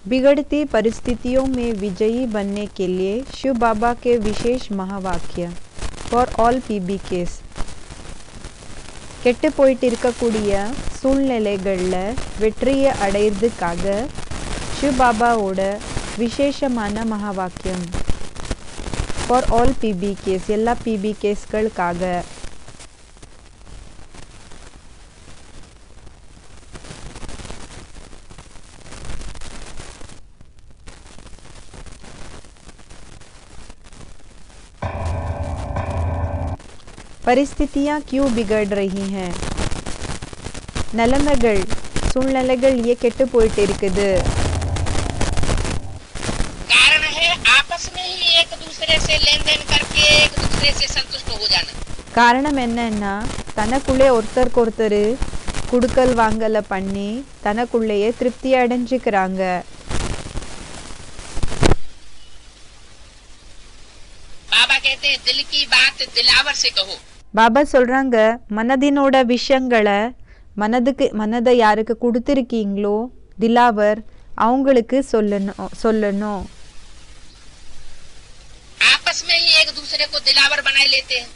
बिगड़ती परिस्थितियों में विजयी बनने के लिए शिव बाबा के विशेष महावाक्य ஃபார் ஆல் பிபி கேஸ். கெட்டு போயிட்டு இருக்கக்கூடிய சூழ்நிலைகளில் வெற்றியை அடையிறதுக்காக சிவ் பாபாவோட விசேஷமான மகாவாக்கியம் ஃபார் ஆல் பிபி கேஸ், எல்லா பிபி கேஸ்களுக்காக. परिस्थितियाँ क्यों बिगड़ रही हैं? நிலைமைகள், சூழ்நிலைகள் ஏன் கெட்டு போயிட்டு இருக்குது? कारण है आपस में ही एक दूसरे से लेन देन करके एक दूसरे से संतुष्ट हो जाना. காரணம் என்னன்னா தனக்குள்ளே ஒருத்தருக்கு ஒருத்தர் குடுக்கல் வாங்கல பண்ணி தனக்குள்ளேயே திருப்தி அடைஞ்சுக்கிறாங்க. बाबा कहते हैं दिल की बात दिलावर से कहो. பாபா சொல்றாங்க, மனதினோட விஷயங்களை மனதை யாருக்கு கொடுத்துருக்கீங்களோ திலாவர் அவங்களுக்கு சொல்லணும். आपस में ही एक दूसरे को दिलावर बनाए लेते हैं.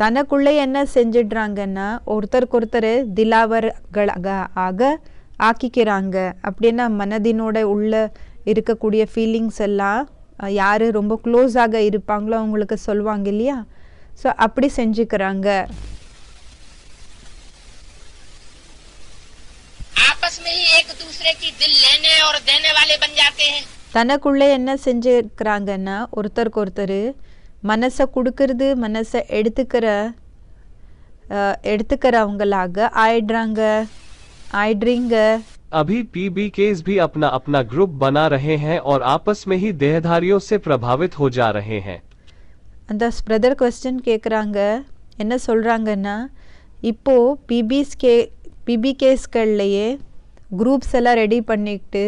தனக்குள்ளே என்ன செஞ்சிடுறாங்கன்னா ஒருத்தருக்கு ஒருத்தர் திலாவர்களாக ஆக்கிக்கிறாங்க. அப்படின்னா மனதினோட உள்ள இருக்கக்கூடிய ஃபீலிங்ஸ் எல்லாம் யார் ரொம்ப க்ளோஸாக இருப்பாங்களோ அவங்களுக்கு சொல்லுவாங்க இல்லையா, ஸோ அப்படி செஞ்சுக்கிறாங்க. आपस में ही एक दूसरे की दिल लेने और देने वाले बन जाते हैं. தனக்குள்ளே என்ன செஞ்சுக்கிறாங்கன்னா ஒருத்தருக்கு ஒருத்தர் மனசை கொடுக்கறது மனசை எடுத்துக்கிறவங்களாக ஆயிடுறீங்க. अभी पीबी केस भी अपना अपना ग्रुप बना रहे हैं और आपस में ही देहधारियों से प्रभावित हो जा रहे हैं. அந்த பிரதர் क्वेश्चन கேட்குறாங்க, என்ன சொல்கிறாங்கன்னா இப்போ பிபி கேஸ்கள்லையே குரூப்ஸ் எல்லாம் ரெடி பண்ணிக்கிட்டு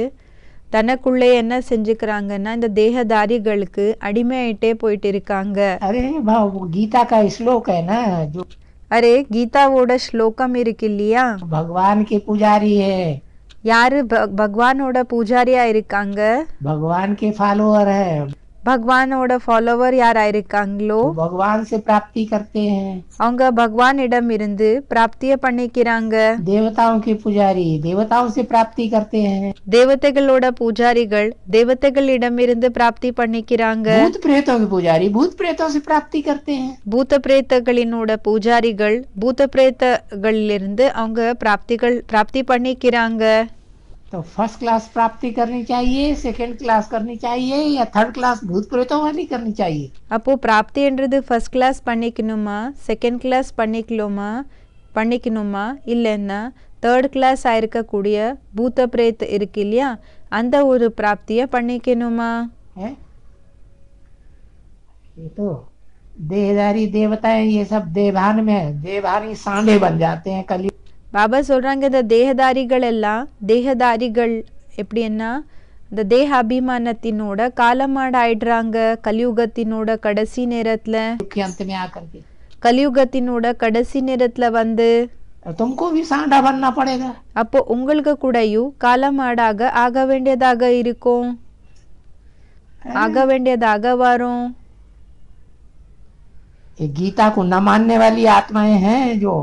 தனக்குள்ளே என்ன செஞ்சுக்கிறாங்கன்னா இந்த தேகதாரிகளுக்கு அடிமையாயிட்டே போயிட்டு இருக்காங்க. अरे गीता का श्लोक है ना, जो அரே கீதாவோட ஸ்லோகம் இருக்கு இல்லையா, भगवान के पुजारी है, யாரு பகவானோட பூஜாரியா இருக்காங்க, भगवान के फॉलोअर है, பகவானோட ஃபாலோவர் யாரா இருக்காங்களோ भगवान से प्राप्ति करते हैं. அவங்க பகவானிடம் இருந்து பிராப்திய பண்ணிக்கிறாங்க. देवताओं के पुजारी देवताओं से प्राप्ति करते हैं. தேவதைகளோட பூஜாரிகள் தேவதைகளிடம் இருந்து பிராப்தி பண்ணிக்கிறாங்க. भूत प्रेतों के पुजारी भूत प्रेतों से प्राप्ति करते हैं. பூத பிரேத்தகளினோட பூஜாரிகள் பூத பிரேத்தகளிலிருந்து அவங்க பிராப்தி பண்ணிக்கிறாங்க. तो फर्स्ट क्लास प्राप्ति करनी चाहिए, सेकंड क्लास करनी चाहिए, या थर्ड क्लास भूत प्रेतों वाली करनी चाहिए? அப்போ பிராப்தின்றது ஃபர்ஸ்ட் கிளாஸ் பண்ணிக்கணுமா, செகண்ட் கிளாஸ் பண்ணிக்கணுமா இல்லைன்னா தேர்ட் கிளாஸ் ஆயிருக்கக்கூடிய பூத்த பிரேத் இருக்கு இல்லையா அந்த ஒரு பிராப்தியை பண்ணிக்கணுமா? ये तो देहधारी देवताएं ये सब देवभान में देवभानी सांडे बन जाते हैं. कल பாபா சொல்றாங்க இந்த தேகதாரிகள் எல்லாம் தேகதாரிகள் எப்படின்னா இந்த தேக அபிமானத்தினோட காலமாட ஆயிடுறாங்க. கலியுகத்தினோட கடைசி நேரத்துல अंत में आकर के கலியுகத்தினோட கடைசி நேரத்துல வந்து तुमको भी सांडा बनना पड़ेगा. அப்போ உங்களுக்கு கூடயும் காலமாடாக ஆக வேண்டியதாக இருக்கும், ஆக வேண்டியதாக வரும். ये गीता को न मानने वाली आत्माएं हैं जो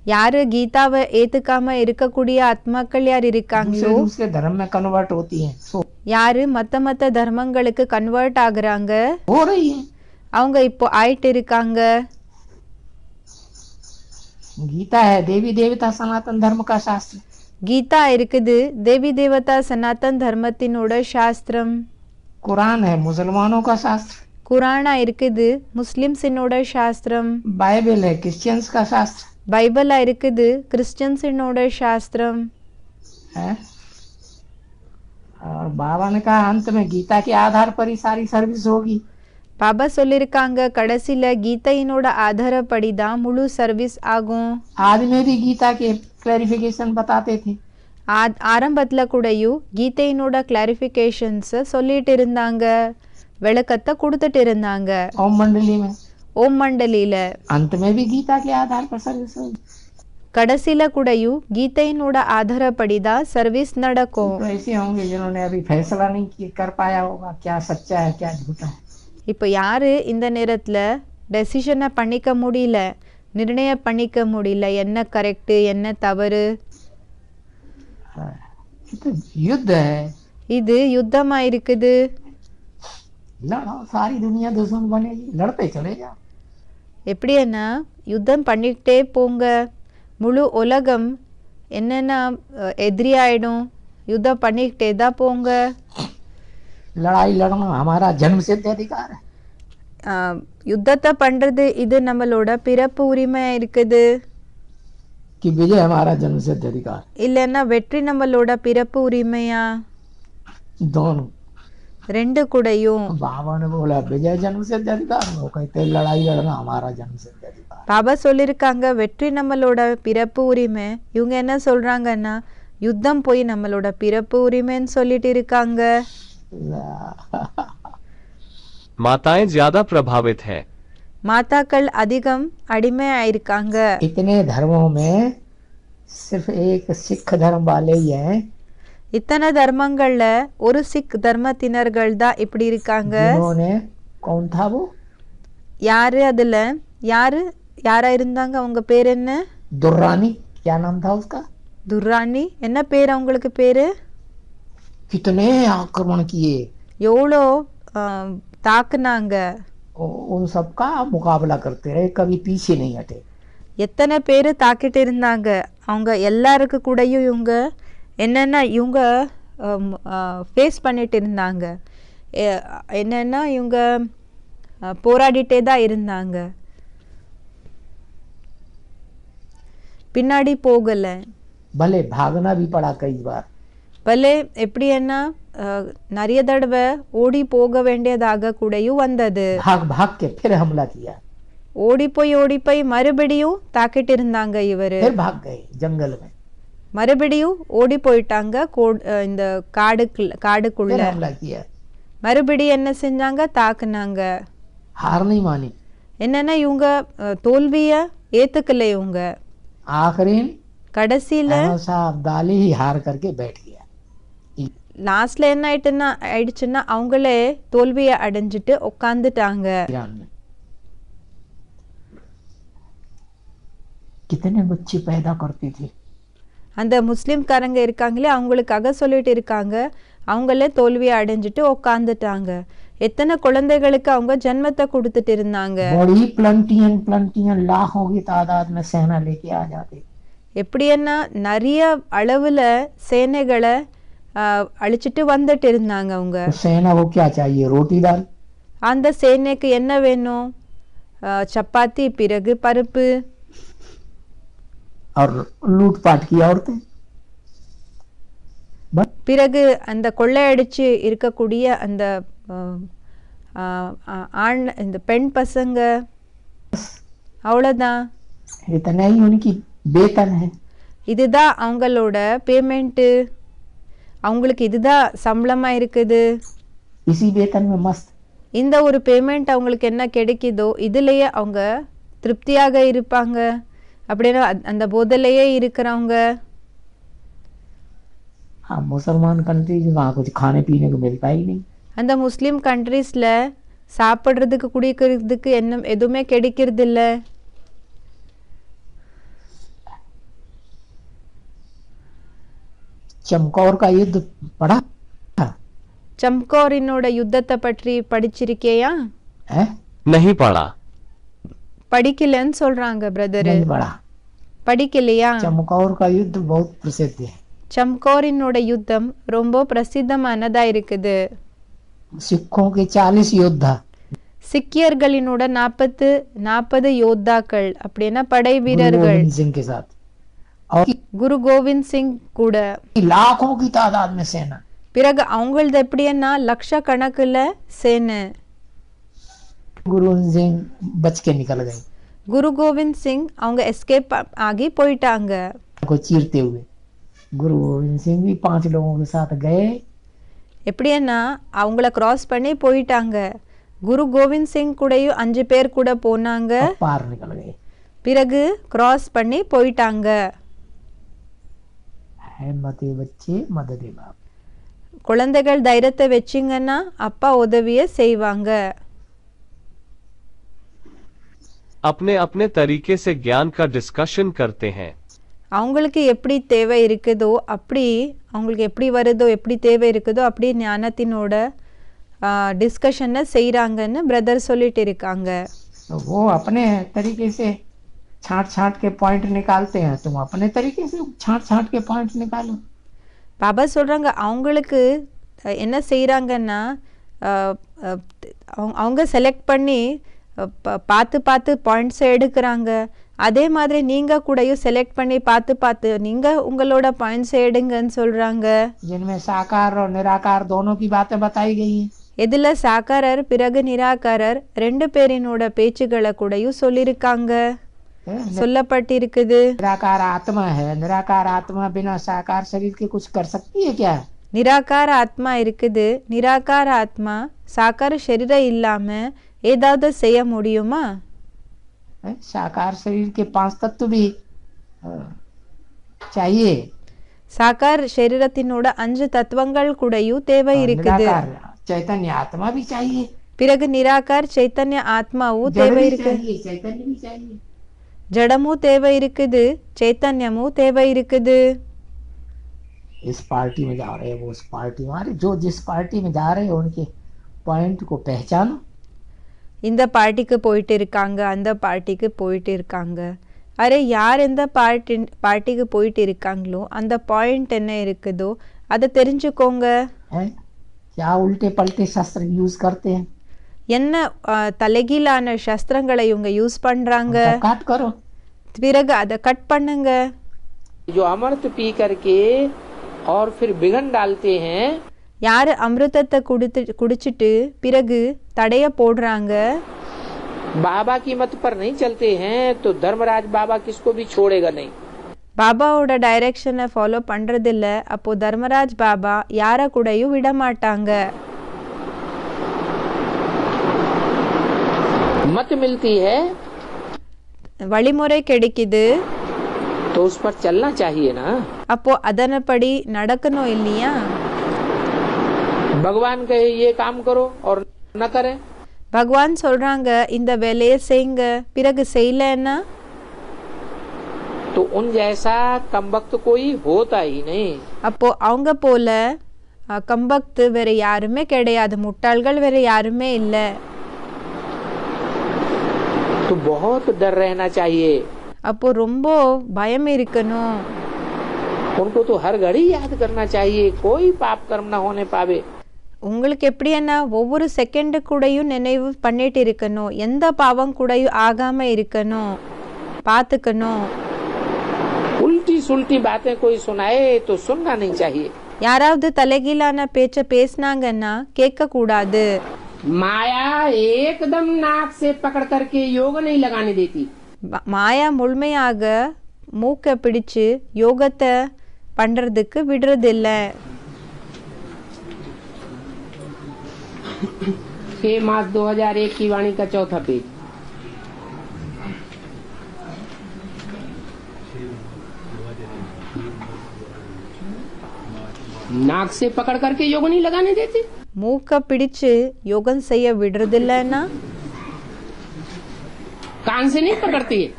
யாரு கீதாவை ஏத்துக்காம இருக்கக்கூடிய ஆத்மாக்கள் யார் இருக்காங்களோ दूसरे धर्म में कन्वर्ट होती हैं. யாரு மத்த தர்மங்களுக்கு கன்வெர்ட் ஆகுறாங்க हो रही है. அவங்க இப்போ ஆயிட்டு இருக்காங்க. गीता है देवी देवता सनातन धर्म का शास्त्र. கீதா இருக்குது தேவி தேவதா சனாதன் தர்மத்தினோட சாஸ்திரம். कुरान है मुसलमानों का शास्त्र. குரானா இருக்குது முஸ்லிம்ஸினோட சாஸ்திரம். बाइबल है क्रिश्चियंस का शास्त्र பைபிளா இருக்குது கிறிஸ்டியன்ஸினோட சாஸ்திரம். है. और बाबा ने कहा अंत में गीता के आधार पर ही सारी सर्विस होगी. பாபா சொல்லியிருக்காங்க கடைசியில கீதையினோட ஆதாரப்படி தான் முழு சர்வீஸ் ஆகும். आज में भी गीता के क्लैरिफिकेशन बताते थे. ஆரம்பத்துல கூடயும் கீதையினோட கிளாரிஃபிகேஷன்ஸ் சொல்லிட்டு இருந்தாங்க, விளக்கத்தை கொடுத்துட்டு இருந்தாங்க ओम मंडली में ஓம் மண்டலியில. अंत में भी गीता के आधार पर सर्विस होगी. ಕಡಸಿಲ ಕೂಡಯು ಗೀತೆಯಿನೋಡ ಆಧಾರ ಪಡಿದ ಸರ್ವಿಸ್ ನಡಕೋ तो ऐसे होंगे जिन्होंने अभी फैसला नहीं कर पाया होगा क्या सच्चा है क्या झूठा है। இப்போ யாரு இந்த நேரத்தில் டெசிஷனை பண்ணிக்க முடியல, நிர்ணயம் பண்ணிக்க முடியல, என்ன கரெக்டு என்ன தவறு. ये तो युद्ध है, இது யுத்தமா இருக்குது. लड़ो सारी दुनिया दुश्मन बनेगी, लड़ते चले जाओ। எப்படின்னா யுத்தம் பண்ணிக்கிட்டே போங்க, முழு உலகம் என்னென்ன எதிரி ஆயிடும், யுத்தம் பண்ணிக்கிட்டே தான் போங்க. लड़ाई लड़ना हमारा जन्मसिद्ध अधिकार है। யுத்தத்தை பண்ணுறது இது நம்மளோட பிறப்பு உரிமையாக இருக்குது. कि विजय हमारा जन्मसिद्ध अधिकार, இல்லைன்னா வெற்றி நம்மளோட பிறப்பு உரிமையா? दोनों। ரெண்டு கூடயும். बाबा ने बोला विजय जन्मसिद्ध अधिकार, वो कहते लड़ाई लड़ना हमारा जन्मसिद्ध अधिकार। பாபா சொல்லியிருக்காங்க வெற்றி நம்மளோட பிறப்பு உரிமை. இவங்க என்ன சொல்றாங்கன்னா யுத்தம் போய் நம்மளோட பிறப்பு உரிமைன்னு சொல்லிட்டு இருக்காங்க. माताएं ज्यादा प्रभावित हैं। மாதாக்கள் அதிகம் அடிமையாயிருக்காங்க. इतने धर्मों में सिर्फ एक सिख धर्म वाले ही हैं இத்தனை தர்மங்கள்ல ஒரு சிக் தர்மத்தினர்கள் தான் இப்படி இருக்காங்க. जिन्होंने, कौन था वो, யாரு அதுல யாரா இருந்தாங்க, அவங்க பேர் என்ன? दुर्रानी, क्या नाम था उसका? துர்ராணி. என்ன பேர் அவங்களுக்கு பேரு? कितने आक्रमण किए, எவ்வளோ தாக்குனாங்க, उन सबका मुकाबला करते रहे, कभी पीछे नहीं हटे। எத்தனை பேர் தாக்கிட்டு இருந்தாங்க. அவங்க எல்லாருக்கு கூடயும் இவங்க என்னென்னா இவங்க ஃபேஸ் பண்ணிட்டு இருந்தாங்க. என்னென்னா இவங்க போராடிட்டே தான் இருந்தாங்க, பின்னாடி போகலை. भले भागना भी पड़ा कई बार, பலே எப்படின்னா நிறைய தடவை ஓடி போக வேண்டியதாக கூடயும் வந்தது. भाग भाग के फिर हमला किया, ஓடி போய் மறுபடியும் தாக்கிட்டு இருந்தாங்க. இவரு फिर भाग गए जंगल में, மறுபடியும் ஓடி போயிட்டாங்க இந்த காடுக்குள்ள. फिर हमला किया, மறுபடியும் என்ன செஞ்சாங்க, தாக்குனாங்க. हार नहीं मानी। என்னன்னா இவங்க தோல்விய ஏத்துக்கல. இவங்க आखिरी கடைசியில साहब दाली ही हार करके बैठ गया। லாஸ்ட்ல என்ன ஆயிடுச்சுன்னா அவங்களே தோல்வியை அடைஞ்சிட்டு உட்காந்துட்டாங்க. ईरान में कितने बच्चे पैदा करती थी, அந்த முஸ்லிம்காரங்க இருக்காங்களே அவங்களுக்காக சொல்லிட்டு இருக்காங்க, அவங்களே தோல்வியை அடைஞ்சிட்டு உட்காந்துட்டாங்க. எத்தனை குழந்தைகளுக்கு அவங்க ஜென்மத்தை கொடுத்துட்டு இருந்தாங்க. बड़ी प्लंटियन लाखों की तादाद में सेना लेके आ जाते। எப்படின்னா நிறைய அளவுல சேனைகளை அழிச்சிட்டு வந்துட்டு இருந்தாங்க அவங்க. उस सेना को क्या चाहिए, रोटी दाल, அந்த சேனைக்கு என்ன வேணும், சப்பாத்தி, பிறகு பருப்பு, और लूटपाट की औरतें। பிறகு அந்த கொள்ளையடிச்சு இருக்கக்கூடிய அந்த ஆண் இந்த பெண் பசங்க, அவ்வளோதான். इतना ही उनकी वेतन है। இதுதான் அவங்களோட பேமெண்ட்டு, அவங்களுக்கு இதுதான் சம்பளமா இருக்குது. इसी वेतन में मस्त। இந்த ஒரு பேமெண்ட் அவங்களுக்கு என்ன கிடைக்குதோ இதுலயே அவங்க திருப்தியாக இருப்பாங்க. அப்படின்னா அந்த போதிலேயே இருக்கிறவங்க. हाँ, मुसलमान कंट्री वहाँ कुछ खाने पीने को मिलता ही नहीं। அந்த முஸ்லீம் கண்ட்ரீஸ்ல சாப்பிட்றதுக்கு குடிக்கிறதுக்கு என்ன எதுவுமே கிடைக்கிறது இல்லை. चमकौर का युद्ध पढ़ा சம்கோரினோட யுத்தத்தை பற்றி படிச்சிருக்கேயா? है? नहीं पढ़ा। படிக்கலன்னு சொல்றாங்க பிரதர். नहीं पढ़ा। படிக்கலையா? चमकौर का युद्ध बहुत प्रसिद्ध है। சம்கோரினோட யுத்தம் ரொம்ப பிரசித்தமானதா இருக்குது. सिखों के 40 योद्धा, சிக்கியர்களினோட 40 யோத்தாக்கள், அப்படின்னா படை गुरु வீரர்கள். गोविंद सिंह के साथ, और குரு கோவிந்த் சிங் கூட. लाखों की तादाद में सेना। பிறகு அவங்களது எப்படின்னா லட்சக்கணக்கில் சேனை. गुरु गोविंद सिंह बच के निकल गए, குரு கோவிந்த் சிங் அவங்க எஸ்கேப் ஆகி போயிட்டாங்க. को चीरते हुए। गुरु गोविंद सिंह भी 5 लोगों के साथ गए। எப்படின்னா அவங்கள கிராஸ் பண்ணி போயிட்டாங்க. குரு கோவிந்த் சிங் கூடயும் 5 பேர் கூட போனாங்க. पार निकल गए। பிறகு கிராஸ் பண்ணி போயிட்டாங்க. हिम्मते बच्चे मददे बाप. குழந்தைகள் தைரியத்தை வச்சிங்கன்னா அப்பா உதவியை செய்வாங்க. अपने अपने तरीके से ज्ञान का डिस्कशन करते हैं. அவங்களுக்கு எப்படி தேவை இருக்குதோ அப்படி அவங்களுக்கு எப்படி வருதோ எப்படி தேவை இருக்குதோ அப்படி ஞானத்தினோட டிஸ்கஷனை செய்கிறாங்கன்னு பிரதர் சொல்லிட்டு இருக்காங்க. तो वो अपने तरीके से छांट छांट के पॉइंट निकालते हैं, तुम अपने तरीके से छांट छांट के पॉइंट निकालो. பாபா சொல்கிறாங்க அவங்களுக்கு என்ன செய்கிறாங்கன்னா அவங்க செலக்ட் பண்ணி பார்த்து பார்த்து பாயிண்ட்ஸை எடுக்கிறாங்க. அதே மாதிரி நீங்கள் கூடயும் செலக்ட் பண்ணி பார்த்து பார்த்து நீங்கள் உங்களோட பாயிண்ட்ஸை எடுங்கன்னு சொல்கிறாங்க. जिनमें साकार और निराकार दोनों की बातें बताई गई हैं. இதில் சாக்காரர் பிறகு நிராகாரர் ரெண்டு பேரினோட பேச்சுகளை கூடயும் சொல்லியிருக்காங்க, சொல்லப்பட்டிருக்குது. निराकार आत्मा है, निराकार आत्मा बिना साकार शरीर के कुछ कर सकती है क्या? நிராகார ஆத்மா இருக்குது. நிராகார ஆத்மா சாக்கார சரீரம் இல்லாமல் ஏதாவது செய்ய முடியுமா? साकार शरीर के 5 तत्व भी चाहिए. சாக்கார் சரீரத்தினோட 5 தத்துவங்கள் கூடயும் தேவை இருக்குது. चैतन्य आत्मा भी चाहिए. பிறகு நிராகார் சைத்தன்ய ஆத்மாவும் தேவை இருக்கு. चैतन्य भी चाहिए. ஜடமும் தேவை இருக்குது, சைத்தன்யமும் தேவை இருக்குது. इस पार्टी में जा रहे हैं, वो उस पार्टी में, अरे जो जिस पार्टी में जा रहे हैं उनके पॉइंट को पहचानो. இந்த பார்ட்டிக்கு போயிட்டு இருக்காங்க, அந்த பார்ட்டிக்கு போயிட்டு இருக்காங்க. அரே யார் எந்த பார்ட்டிக்கு போயிட்டு இருக்காங்களோ அந்த பாயிண்ட் என்ன இருக்குதோ அதை தெரிஞ்சுக்கோங்க. क्या उल्टे पलटे शस्त्र यूज करते हैं? என்ன தலைகீழான சஸ்திரங்களை இவங்க யூஸ் பண்றாங்க. काट करो. பிறகு அதை கட் பண்ணுங்க. जो अमृत पी करके और फिर बिघन डालते हैं, யார் அமிர்தத்தை குடிச்சிட்டு பிறகு தடைய போடுறாங்க, बाबा की मत पर नहीं चलते हैं तो धर्मराज बाबा किसको भी छोड़ेगा नहीं. பாபாவோட டைரக்ஷனை ஃபாலோ பண்றதில்ல, அப்போ தர்மராஜ் பாபா யார கூடயும் விட மாட்டாங்க. मत मिलती है வழிமுறை கிடைக்குது, तो उस पर चलना चाहिए ना. அப்போ அதனப்படி நடக்கணும் இல்லையா? भगवान कहे ये काम करो और न करें, பகவான் சொல்றாங்க இந்த வேலையை செய்யுங்க, பிறகு செய்யலன்னா तो उन जैसा कम वक्त कोई होता ही नहीं. அப்போ அவங்க போல கம்பக்து வேற யாருமே கிடையாது, முட்டாள்கள் வேற யாருமே இல்லை. तो बहुत डर रहना चाहिए. அப்போ ரொம்ப பயம் இருக்கணும். उनको तो हर घड़ी याद करना चाहिए, कोई पाप कर्म न होने पावे. உங்களுக்கு எப்படி என்ன ஒவ்வொரு செகண்டு கூடயும் நினைவு பண்ணிட்டு இருக்கணும், எந்த பாவம் கூடயும் ஆகாம இருக்கணும், பார்த்துக்கணும். उल्टी सुल्टी बातें कोई सुनाए तो सुनना नहीं चाहिए. யாராவது தலைகீழான பேச்ச பேசினாங்கன்னா கேட்க கூடாது. माया एकदम नाक से पकड़ करके योग नहीं लगाने देती. மாயா முழுமையாக மூக்கை பிடிச்சு யோகத்தை பண்றதுக்கு விடுறதில்ல. 6 मार्च 2001 की वाणी का 4था पेज. नाक से पकड़ करके योग नहीं लगाने देते. மூக்கை பிடிச்சு யோகம் செய்ய விடுறதில்லன்னா कान से नहीं पकड़ती है.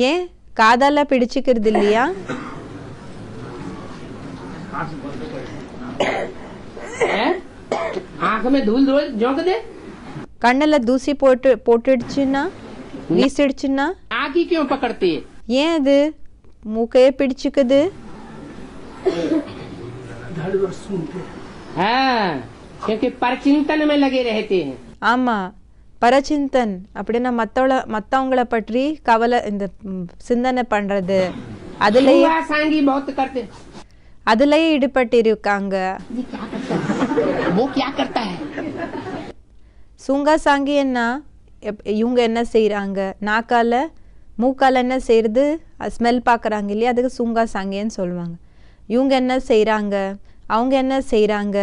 ஏன் காதால பிடிச்சுக்கிறது இல்லையா? आंख में धूल धूल झोंक दे. கண்ணில் தூசி போட்டுடுச்சுன்னா வீசிடுச்சுன்னா आँख ही क्यों पकड़ती है? ஏன் அது மூக்கையே பிடிச்சுக்குது? हाँ, क्योंकि परचिंतन में लगे रहते हैं. ஆமா, பரச்சிந்தன் அப்படின்னா மற்றவங்களை பற்றி கவலை, இந்த சிந்தனை பண்றது, அதுலயே सांगी बहुत करते. அதுலயே ஈடுபட்டு இருக்காங்க. वो क्या करता है? சூங்கா சாங்கின்னா இவங்க என்ன செய்யறாங்க, நாக்கால மூக்கால என்ன செய்யறது, ஸ்மெல் பார்க்குறாங்க இல்லையா, அதுக்கு சூங்கா சாங்கின்னு சொல்லுவாங்க. இவங்க என்ன செய்யறாங்க, அவங்க என்ன செய்யறாங்க,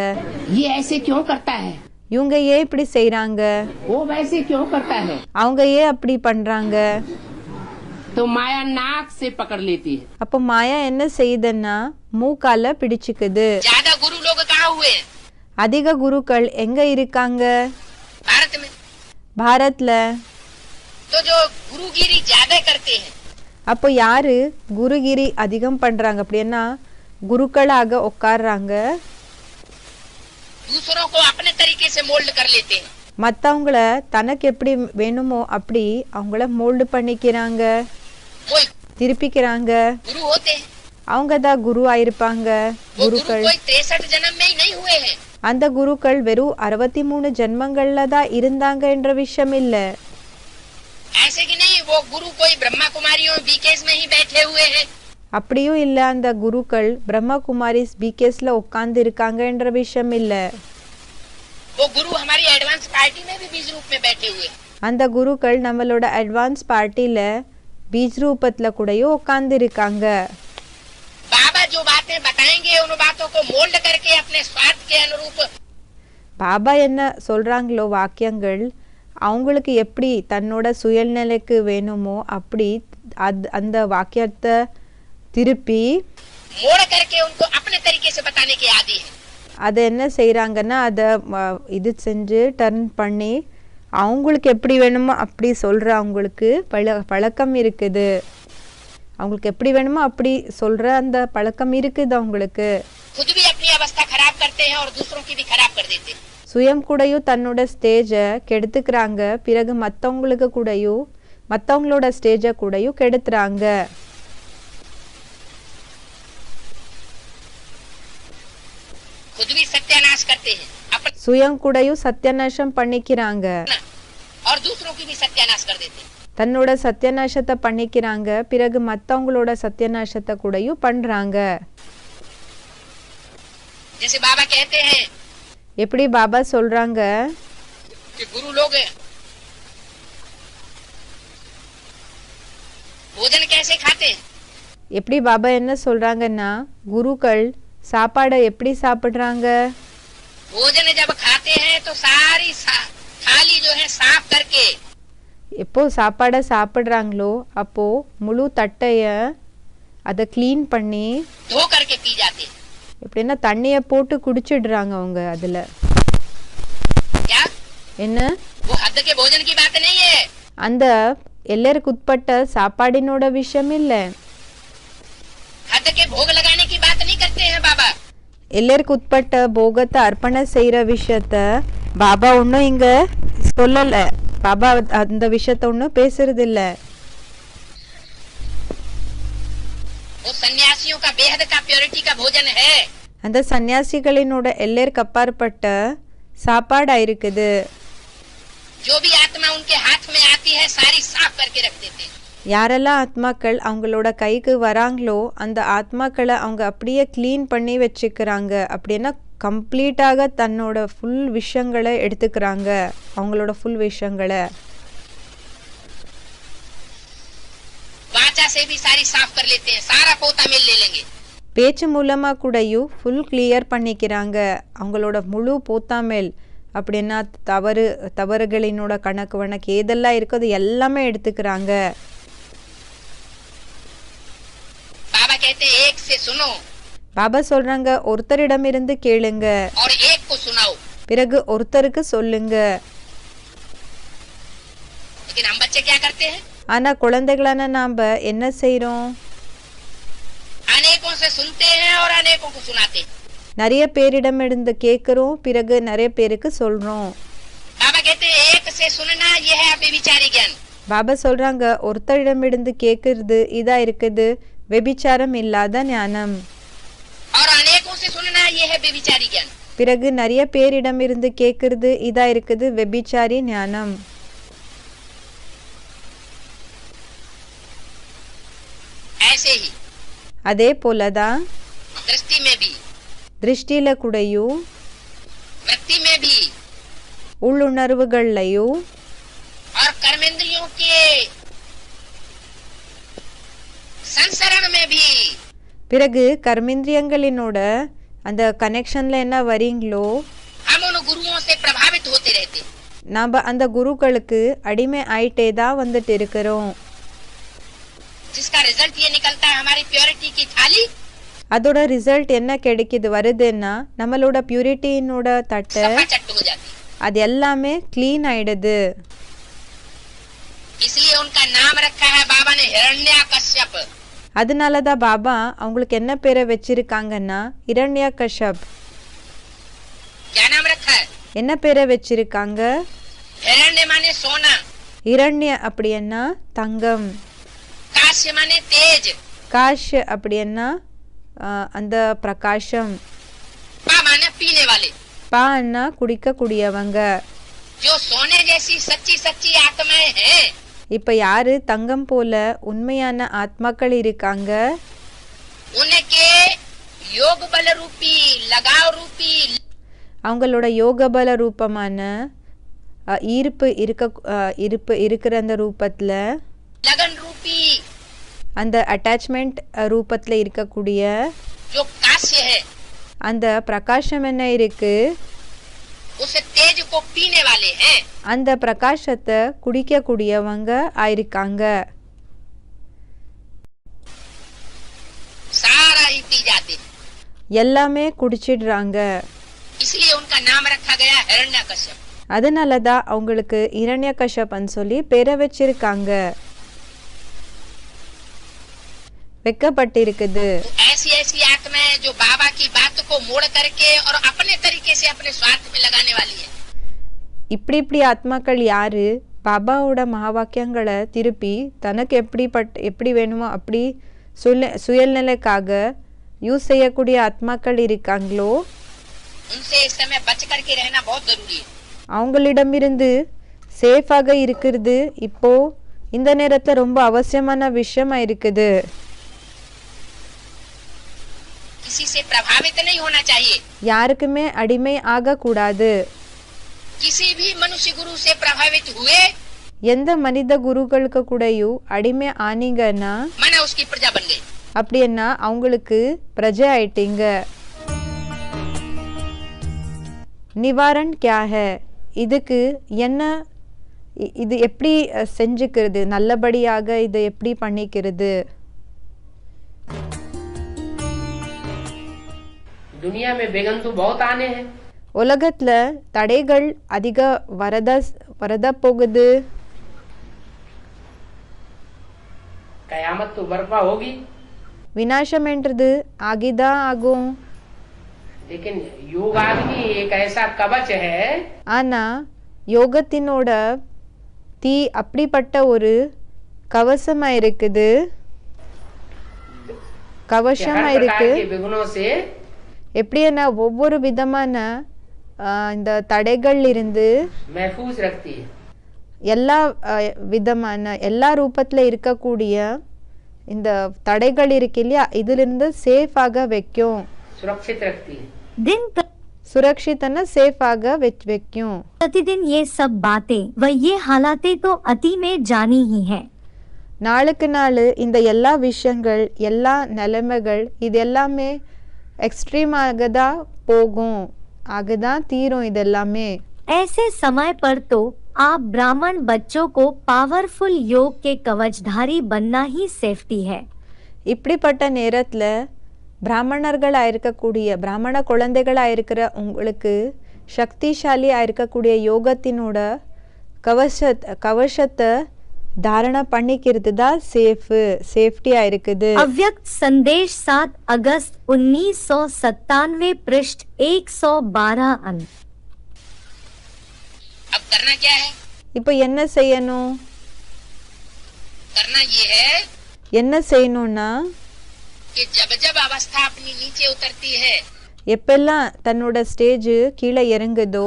ये ऐसे क्यों करता है? இவங்க ஏன் இப்படி செய்யறாங்க, वो वैसे क्यों करता है? அவங்க ஏன் அப்படி பண்றாங்க, तो माया नाक से पकड़ लेती है। அப்போ மாயா என்ன செய்யுதுன்னா மூக்கால பிடிச்சுக்குது. ज्यादा गुरु लोग कहाँ हुए हैं? அதிக குருக்கள் எங்க இருக்காங்க? भारत में। பாரத்ல. तो जो गुरुगिरी ज्यादा करते हैं, அப்போ யாரு குருகிரி அதிகம் பண்றாங்க அப்படின்னா குருக்களாக உட்கார்றாங்க, दूसरों को अपने तरीके से मोल्ड कर लेते हैं। மற்றவங்கள தனக்கு எப்படி வேணுமோ அப்படி அவங்கள மோல்டு பண்ணிக்கிறாங்க, कोई திருப்பிக்கிறாங்க. गुरु होते हैं, அவங்க தான் குரு ஆயிருப்பாங்க. वो गुरु குருக்கள் कोई 63 जन्म में ही नहीं हुए हैं। அந்த குருக்கள் வெறும் 63 ஜென்மங்கள்ல தான் இருந்தாங்க என்ற விஷயம் இல்ல. ऐसे कि नहीं, वो गुरु कोई ब्रह्मा कुमारियों बीकेस में ही बैठे हुए हैं। அப்படியும் இல்ல அந்த குருக்கள் பிரம்மா குமாரிஸ் பிகேஸ்ல உட்கார்ந்து இருக்காங்க என்ற விஷயம் இல்ல. वो गुरु हमारी एडवांस पार्टी में भी बीज रूप में बैठे हुए हैं। அந்த குருக்கள் நம்மளோட அட்வான்ஸ் பார்ட்டில பீஜ் ரூபத்துல கூடயும் உட்கார்ந்து இருக்காங்க. बाबा जो बातें बताएंगे उन बातों को मोल्ड करके अपने स्वार्थ के अनुरूप பாபா என்ன சொல்றாங்களோ வாக்கியங்கள் அவங்களுக்கு எப்படி தன்னோட சுயநிலைக்கு வேணுமோ அப்படி அந்த வாக்கியத்தை திருப்பி मोड़ करके उनको अपने तरीके से बताने के आदी है। அதை என்ன செய்கிறாங்கன்னா அதை இது செஞ்சு டர்ன் பண்ணி அவங்களுக்கு எப்படி வேணுமோ அப்படி சொல்கிற அவங்களுக்கு பழக்கம் இருக்குது. அவங்களுக்கு எப்படி வேணுமோ அப்படி சொல்கிற அந்த பழக்கம் இருக்குது அவங்களுக்கு. खुद भी अपनी अवस्था खराब करते हैं और दूसरों की भी खराब कर देते हैं। சுயம் கூடயும் தன்னோட ஸ்டேஜை கெடுத்துக்கிறாங்க, பிறகு மற்றவங்களுக்கு கூடயும் மற்றவங்களோட ஸ்டேஜை கூடயும் கெடுத்துறாங்க. खुद भी सत्यानाश करते हैं अपना சுயம் கூடயும் சத்தியநாசம் பண்ணிக்கிறாங்க, और दूसरों की भी सत्यानाश कर देते हैं। தன்னோட சத்தியநாசத்தை பண்ணிக்கிறாங்க, பிறகு மற்றவங்களோட சத்தியநாசத்தை கூடயும் பண்றாங்க. जैसे बाबा कहते हैं எப்படி பாபா சொல்றாங்க, कि गुरु लोग भोजन कैसे खाते हैं? எப்படி பாபா என்ன சொல்றாங்கன்னா குருக்கள் சாப்பாடை எப்படி சாப்பிடுறாங்க? भोजन जब खाते हैं तो सारी थाली जो है साफ करके எப்போ சாப்பாடை சாப்பிடுறாங்களோ அப்போ முழு தட்டைய அதை க்ளீன் பண்ணி धो करके पी जाते हैं। எப்படின்னா தண்ணியை போட்டு குடிச்சிடுறாங்க அவங்க. அதுல क्या என்ன वो हद के भोजन की बात नहीं है। அந்த எல்லாருக்கு உட்பட்ட சாப்பாடினோட விஷயம் இல்ல, हद के भोग लगाने की बात नहीं करते हैं बाबा। எல்லாருக்கு உட்பட்ட போகத்தை அர்ப்பணை செய்யற விஷயத்த பாபா ஒன்றும் இங்க சொல்லல. பாபா அந்த விஷயத்த ஒன்றும் பேசுறது இல்ல. वो सन्यासियों का बेहद का प्योरिटी का भोजन है। அந்த சன்னியாசிகளினோட எல்லாருக்கு அப்பாற்பட்ட சாப்பாடா இருக்குது. जो भी आत्मा उनके हाथ में आती है सारी साफ करके रख देते हैं। யாரெல்லாம் ஆத்மாக்கள் அவங்களோட கைக்கு வராங்களோ அந்த ஆத்மாக்களை அவங்க அப்படியே க்ளீன் பண்ணி வச்சுக்கிறாங்க. அப்படின்னா கம்ப்ளீட்டாக தன்னோட ஃபுல் விஷயங்களை எடுத்துக்கிறாங்க, அவங்களோட ஃபுல் விஷயங்களை. वाचा से भी सारी साफ कर लेते हैं, सारा पोता मिल ले लेंगे। பேச்சு மூலமாக கூடயும் ஃபுல் கிளியர் பண்ணிக்கிறாங்க அவங்களோட முழு போத்தாமேல். அப்படின்னா தவறுகளினோட கணக்கு வணக்கு ஏதெல்லாம் இருக்கோ அது எல்லாமே எடுத்துக்கிறாங்க. बाबा कहते हैं एक से सुनो பாபா சொல்றாங்க ஒருத்தரிடமிருந்து கேளுங்க, और एक को सुनाओ। பிறகு ஒருத்தருக்கு சொல்லுங்க. लेकिन हम बच्चे क्या करते हैं? ஆனா குழந்தைகளான நாம என்ன செய்றோம்? अनेकों से सुनते हैं और अनेकों को सुनाते हैं। நிறைய பேரிடமிருந்து கேட்குறோம், பிறகு நிறைய பேருக்கு சொல்றோம். बाबा कहते हैं एक से सुनना यह है व्यभिचारी ज्ञान। பாபா சொல்றாங்க ஒருத்தரிடமிருந்து கேட்கறது இதா இருக்குது வெபிச்சாரம் இல்லாத ஞானம். और अनेकों से सुनना यह है व्यभिचारी ज्ञान। பிறகு நிறைய பேரிடமிருந்து கேட்கறது இதா இருக்குது வெபிச்சாரி ஞானம். ऐसे ही அதே போலதான் दृष्टि में भी, திருஷ்டியில கூடயும் वृत्ति में भी உள்ளுணர்வுகள்லையும் और कर्मेंद्रियों के संसरण में भी பிறகு கர்மேந்திரியங்களினோட அந்த கனெக்ஷன்ல என்ன வரீங்களோ हम उन गुरुओं से प्रभावित होते रहते हैं। நாம் அந்த குருக்களுக்கு அடிமை ஆயிட்டே தான் வந்துட்டு இருக்கிறோம். जिसका रिजल्ट ये निकलता है हमारी प्योरिटी की थाली அதோட ரிசல்ட் என்ன கிடைக்குது வருதுன்னா நம்மளோட பியூரிட்டினோட தட்டை सफाचट हो जाती है। அது எல்லாமே க்ளீன் ஆயிடுது. इसलिए उनका नाम रखा है बाबा ने हिरण्याकश्यप। அதனால தான் பாபா அவங்களுக்கு என்ன பேரை வச்சிருக்காங்கன்னா இரண்யகஷப். क्या नाम रखा है? என்ன பேரை வச்சிருக்காங்க? हिरण्य माने सोना, இரண்ய அப்படின்னா தங்கம், काश्य माने तेज, காஷ் அப்படின்னா அந்த பிரகாசம், पा माने पीने वाले। பான்னா குடிக்கக்கூடியவங்க. जो सोने जैसी सच्ची सच्ची आत्माएं हैं இப்ப யாரு தங்கம் போல உண்மையான ஆத்மாக்கள் இருக்காங்க, उनके योग बल रूपी लगाव रूपी அவங்களோட யோகபல ரூபமான ஈர்ப்பு இருக்கிற அந்த ரூபத்தில், लगन रूपी அந்த அட்டாச்மெண்ட் ரூபத்தில் இருக்கக்கூடிய जो काश्य है அந்த பிரகாசம் என்ன இருக்கு, उस तेज को पीने वाले हैं। அந்த பிரகாசத்தை குடிக்கக்கூடியவங்க ஆயிருக்காங்க. सारा ही पी जाते हैं। எல்லாமே குடிச்சிடுறாங்க. इसलिए उनका नाम रखा गया हिरण्यकश्यप। அதனால தான் அவங்களுக்கு இரண்யகஷப்னு சொல்லி பேரை வச்சிருக்காங்க, வைக்கப்பட்டிருக்குது. तो ऐसी ऐसी आत्माएं जो बाबा की बात को मोड़ करके और अपने तरीके से अपने स्वार्थ में लगाने वाली है। இப்படி ஆத்மாக்கள் யாரு பாபாவோட மகாவாக்கியங்களை திருப்பி தனக்கு எப்படி வேணுமோ அப்படி சுயநிலைக்காக யூஸ் செய்யக்கூடிய ஆத்மாக்கள் இருக்காங்களோ उनसे इस समय बच करके रहना बहुत जरूरी है। அவங்களிடமிருந்து சேஃபாக இருக்கிறது இப்போ இந்த நேரத்தில் ரொம்ப அவசியமான விஷயமா இருக்குது. किसी से प्रभावित नहीं होना चाहिए। யாருக்குமே அடிமை ஆகக்கூடாது. किसी भी मनुष्य गुरु से प्रभावित हुए எந்த மனித குருக்களுக்கு கூடயும் அடிமை ஆனீங்கன்னா माना उसकी प्रजा बन गई। அப்படின்னா அவங்களுக்கு பிரஜை ஆயிட்டீங்க. நிவாரண் क्या है, இதுக்கு என்ன, இது எப்படி செஞ்சுக்கிறது, நல்லபடியாக இதை எப்படி பண்ணிக்கிறது? दुनिया में बेगन तो बहुत आने हैं। உலகத்துல தடைகள் அதிக வரத போகுது. कयामत तो बर्पा होगी, விநாசம் என்றது ஆகிதான் ஆகும். लेकिन योग आदमी एक ऐसा कवच है ஆனா யோகத்தினோட தீ அப்படிப்பட்ட ஒரு கவசமா இருக்குது, कि கவசமா हर இருக்கு. प्रकार के विघ्नों से எப்படின்னா ஒவ்வொரு விதமான இந்த தடைகள் இருந்து महफूज रखती है। எல்லா விதமான எல்லா ரூபத்தில் இருக்கக்கூடிய இந்த தடைகள் இருக்கு இல்லையா, இதிலிருந்து சேஃபாக வைக்கும், सुरक्षित रखती है। दिन சுரக்ஷித்தன சேஃபாக வைக்கும். प्रतिदिन ये सब बातें व ये हालातें तो अति में जानी ही है। நாளுக்கு நாள் இந்த எல்லா விஷயங்கள் எல்லா நிலைமைகள் இது எல்லாமே எக்ஸ்ட்ரீமாக தான் போகும், ஆகதான் தீரும் இது எல்லாமே. ऐसे समय पर तो आप ब्राह्मण बच्चों को पावरफुल योग के कवचधारी बनना ही सेफ्टी है। இப்படிப்பட்ட நேரத்தில் பிராமணர்களாக இருக்கக்கூடிய பிராமண குழந்தைகளாக இருக்கிற உங்களுக்கு சக்திசாலியாக இருக்கக்கூடிய யோகத்தினோட கவசத்தை தாரண பண்ணிக்கிறது தான் சேஃப்டியாக இருக்குது. अव्यक्त संदेश 7 अगस्त 1997 पृष्ठ 112 अंक। अब करना क्या है? இப்போ என்ன செய்யணும்? करना ये है என்ன செய்யணும்னா कि जब जब अवस्था अपनी नीचे उतरती है எப்பெல்லாம் தன்னோட ஸ்டேஜ் கீழே இறங்குதோ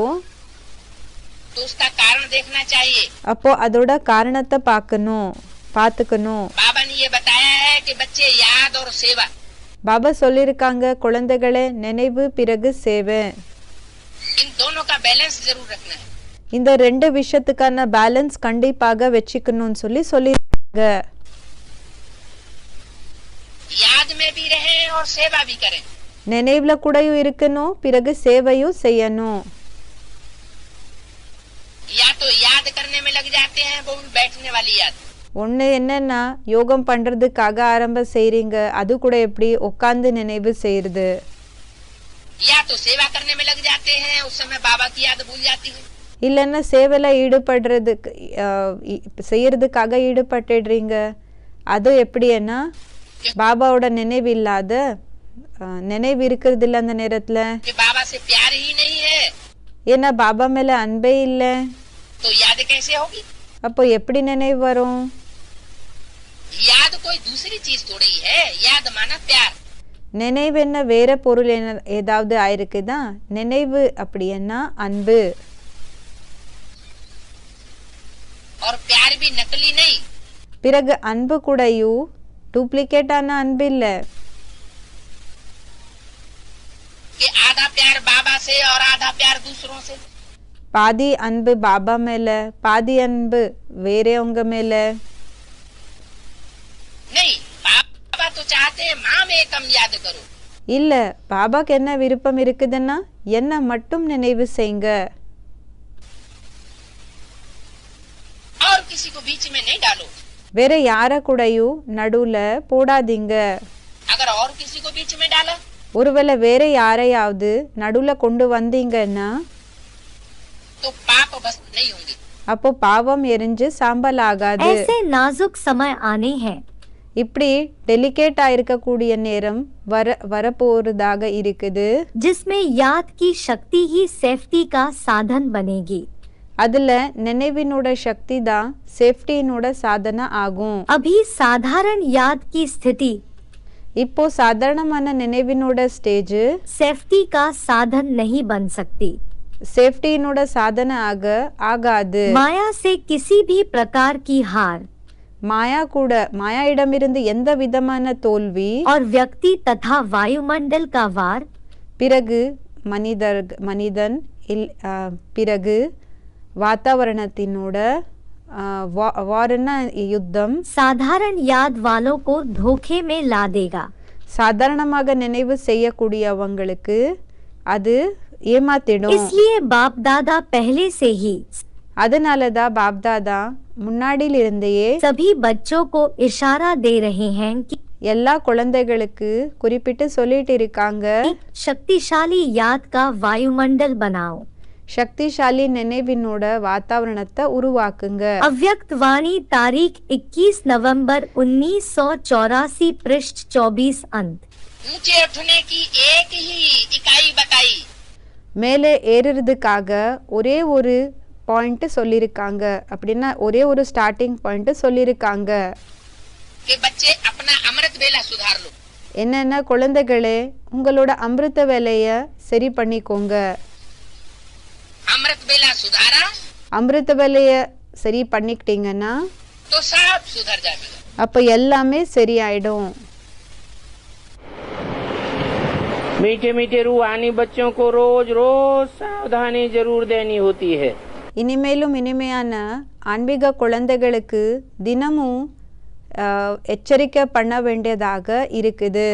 तो उसका कारण देखना चाहिए। அப்போ அதோட காரணத்தை பார்த்துக்கணும். बाबा ने ये बताया है कि बच्चे याद और सेवा, பாபா சொல்லியிருக்காங்க குழந்தைகளே நினைவு பிறகு சேவை, इन दोनों का बैलेंस जरूर रखना है। இந்த ரெண்டு விஷயத்துக்கான பேலன்ஸ் கண்டிப்பாக வச்சுக்கணும்னு சொல்லியிருக்காங்க. याद में भी रहे और सेवा भी करें। நினைவுல கூடயும் இருக்கணும், பிறகு சேவையும் செய்யணும். या तो याद करने में लग जाते हैं वो भी बैठने वाली याद, ஒன்று என்னன்னா யோகம் பண்ணுறதுக்காக ஆரம்பம் செய்கிறீங்க, அது கூட எப்படி உட்காந்து நினைவு செய்கிறது. या तो सेवा करने में लग जाते हैं, उस समय बाबा की याद भूल जाती है. இல்லைன்னா சேவையில் ஈடுபடுறதுக்கு செய்யறதுக்காக ஈடுபட்டுடுறீங்க, அது எப்படின்னா பாபாவோட நினைவு இல்லாத நினைவு இருக்கிறது இல்லை அந்த நேரத்தில். कि बाबा से प्यार ही नहीं है ஏன்னா பாபா மேலே அன்பே இல்லை, तो याद कैसे होगी. அப்போ எப்படி நினைவு வரும். याद कोई दूसरी चीज थोड़ी है, याद माना प्यार. நினைவு என்ன வேற பொருள் என்ன ஏதாவது ஆயிருக்குதா. நினைவு அப்படி என்ன அன்பு. और प्यार भी नकली नहीं. பிறகு அன்பு கூடயும் டூப்ளிகேட்டான அன்பு இல்லை. कि आधा प्यार बाबा से और आधा प्यार दूसरों से. பாதி அன்பு பாபா மேல, பாதி அன்பு வேறவங்க மேல. नहीं, बाबा तो चाहते हैं माँ में कम याद करो. இல்ல, பாபாக்கு என்ன விருப்பம் இருக்குதுன்னா என்ன மட்டும் நினைவு செய்யுங்க, और किसी को बीच में नहीं डालो. வேற யார கூடயும் நடுவுல போடாதீங்க. अगर और किसी को बीच में डाला ஒருவேளை வேற யாரையாவது நடுவுல கொண்டு வந்தீங்கன்னா तो पाप भस्म नहीं होंगे. அப்போ பாவம் எரிஞ்சு சாம்பல் ஆகாது. ऐसे नाजुक समय आने हैं இப்படி டெலிகேட்டா இருக்கக்கூடிய நேரம் வரப்போறதாக இருக்குது, जिसमें याद की शक्ति ही सेफ्टी का साधन बनेगी. அதுல நினைவினோட சக்தி தான் சேஃப்டினோட சாதனை ஆகும். अभी साधारण याद की स्थिति இப்போ சாதாரணமான நினைவினோட ஸ்டேஜ் सेफ्टी का साधन नहीं बन सकती. சேஃப்டினோட சாதனை ஆகாது. माया से किसी भी प्रकार की हार மாயா கூட மாயாயிடமிருந்து எந்த விதமான தோல்வி और व्यक्ति तथा वायुमंडल का वार பிறகு மனிதன் பிறகு வாतावरणத்தினோட வாரன யுத்தம் साधारण याद वालों को धोखे में ला देगा. சாதாரணமாக நினைவு செய்யக்கூடியவங்களுக்கு அது ஏமாத்திடும். इसलिए बाप दादा पहले से ही அதனாலதான் பாப்தாதா முன்னாடியிலிருந்தே सभी बच्चों को इशारा दे रहे हैं कि எல்லா குழந்தைகளுக்கு குறிப்பிட்டு சொல்லிட்டு இருக்காங்க, शक्तिशाली याद का वायुमंडल बनाओ. சக்திசாலி நினைவினோட வாतावरणத்தை உருவாக்குங்க. अव्यक्त वाणी तारीख 21 नवंबर 1984 पृष्ठ 24 अंत. ऊंचे उठने की एक ही इकाई बताई. மேலே ஏறுறதுக்காக ஒரே ஒரு பாயிண்ட் சொல்லியிருக்காங்க, அப்படின்னா ஒரே ஒரு ஸ்டார்டிங் பாயிண்ட் சொல்லியிருக்காங்க. कि बच्चे अपना अमृत वेला सुधार लो. என்னென்ன குழந்தைகளே, உங்களோட அமிர்த வேலைய சரி பண்ணிக்கோங்க. अमृत वेला सुधारा அமிர்த வேலைய சரி பண்ணிக்கிட்டீங்கன்னா तो सब सुधर जाएगा. அப்ப எல்லாமே சரியாயிடும். मीठे मीठे रूहानी बच्चों को रोज रोज सावधानी जरूर देनी होती है. இனிமேலும் இனிமையான ஆன்மீக குழந்தைகளுக்கு தினமும் எச்சரிக்கை பண்ண வேண்டியதாக இருக்குது.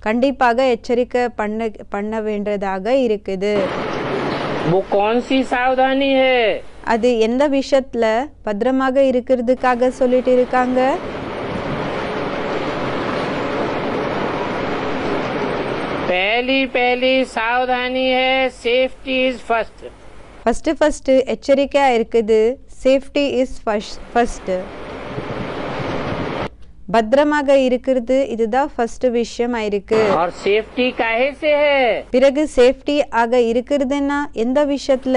கண்டிப்பாக எச்சரிக்கை பண்ண வேண்டியதாக இருக்குது. वो कौन सी सावधानी है? அது எந்த விஷயத்துல பத்திரமாக இருக்கிறதுக்காக சொல்லிட்டு இருக்காங்க? पहली सावधानी है सेफ्टी इज फर्स्ट. ஃபர்ஸ்ட் எச்சரிக்கையா இருக்குது, சேஃப்டி இஸ் ஃபர்ஸ்ட். பத்திரமாக இருக்கிறது இதுதான் ஃபர்ஸ்ட் விஷயம் ஆயிருக்கு. और सेफ्टी काहे से है? பிறகு சேஃப்டி ஆக இருக்கிறதுன்னா எந்த விஷயத்துல?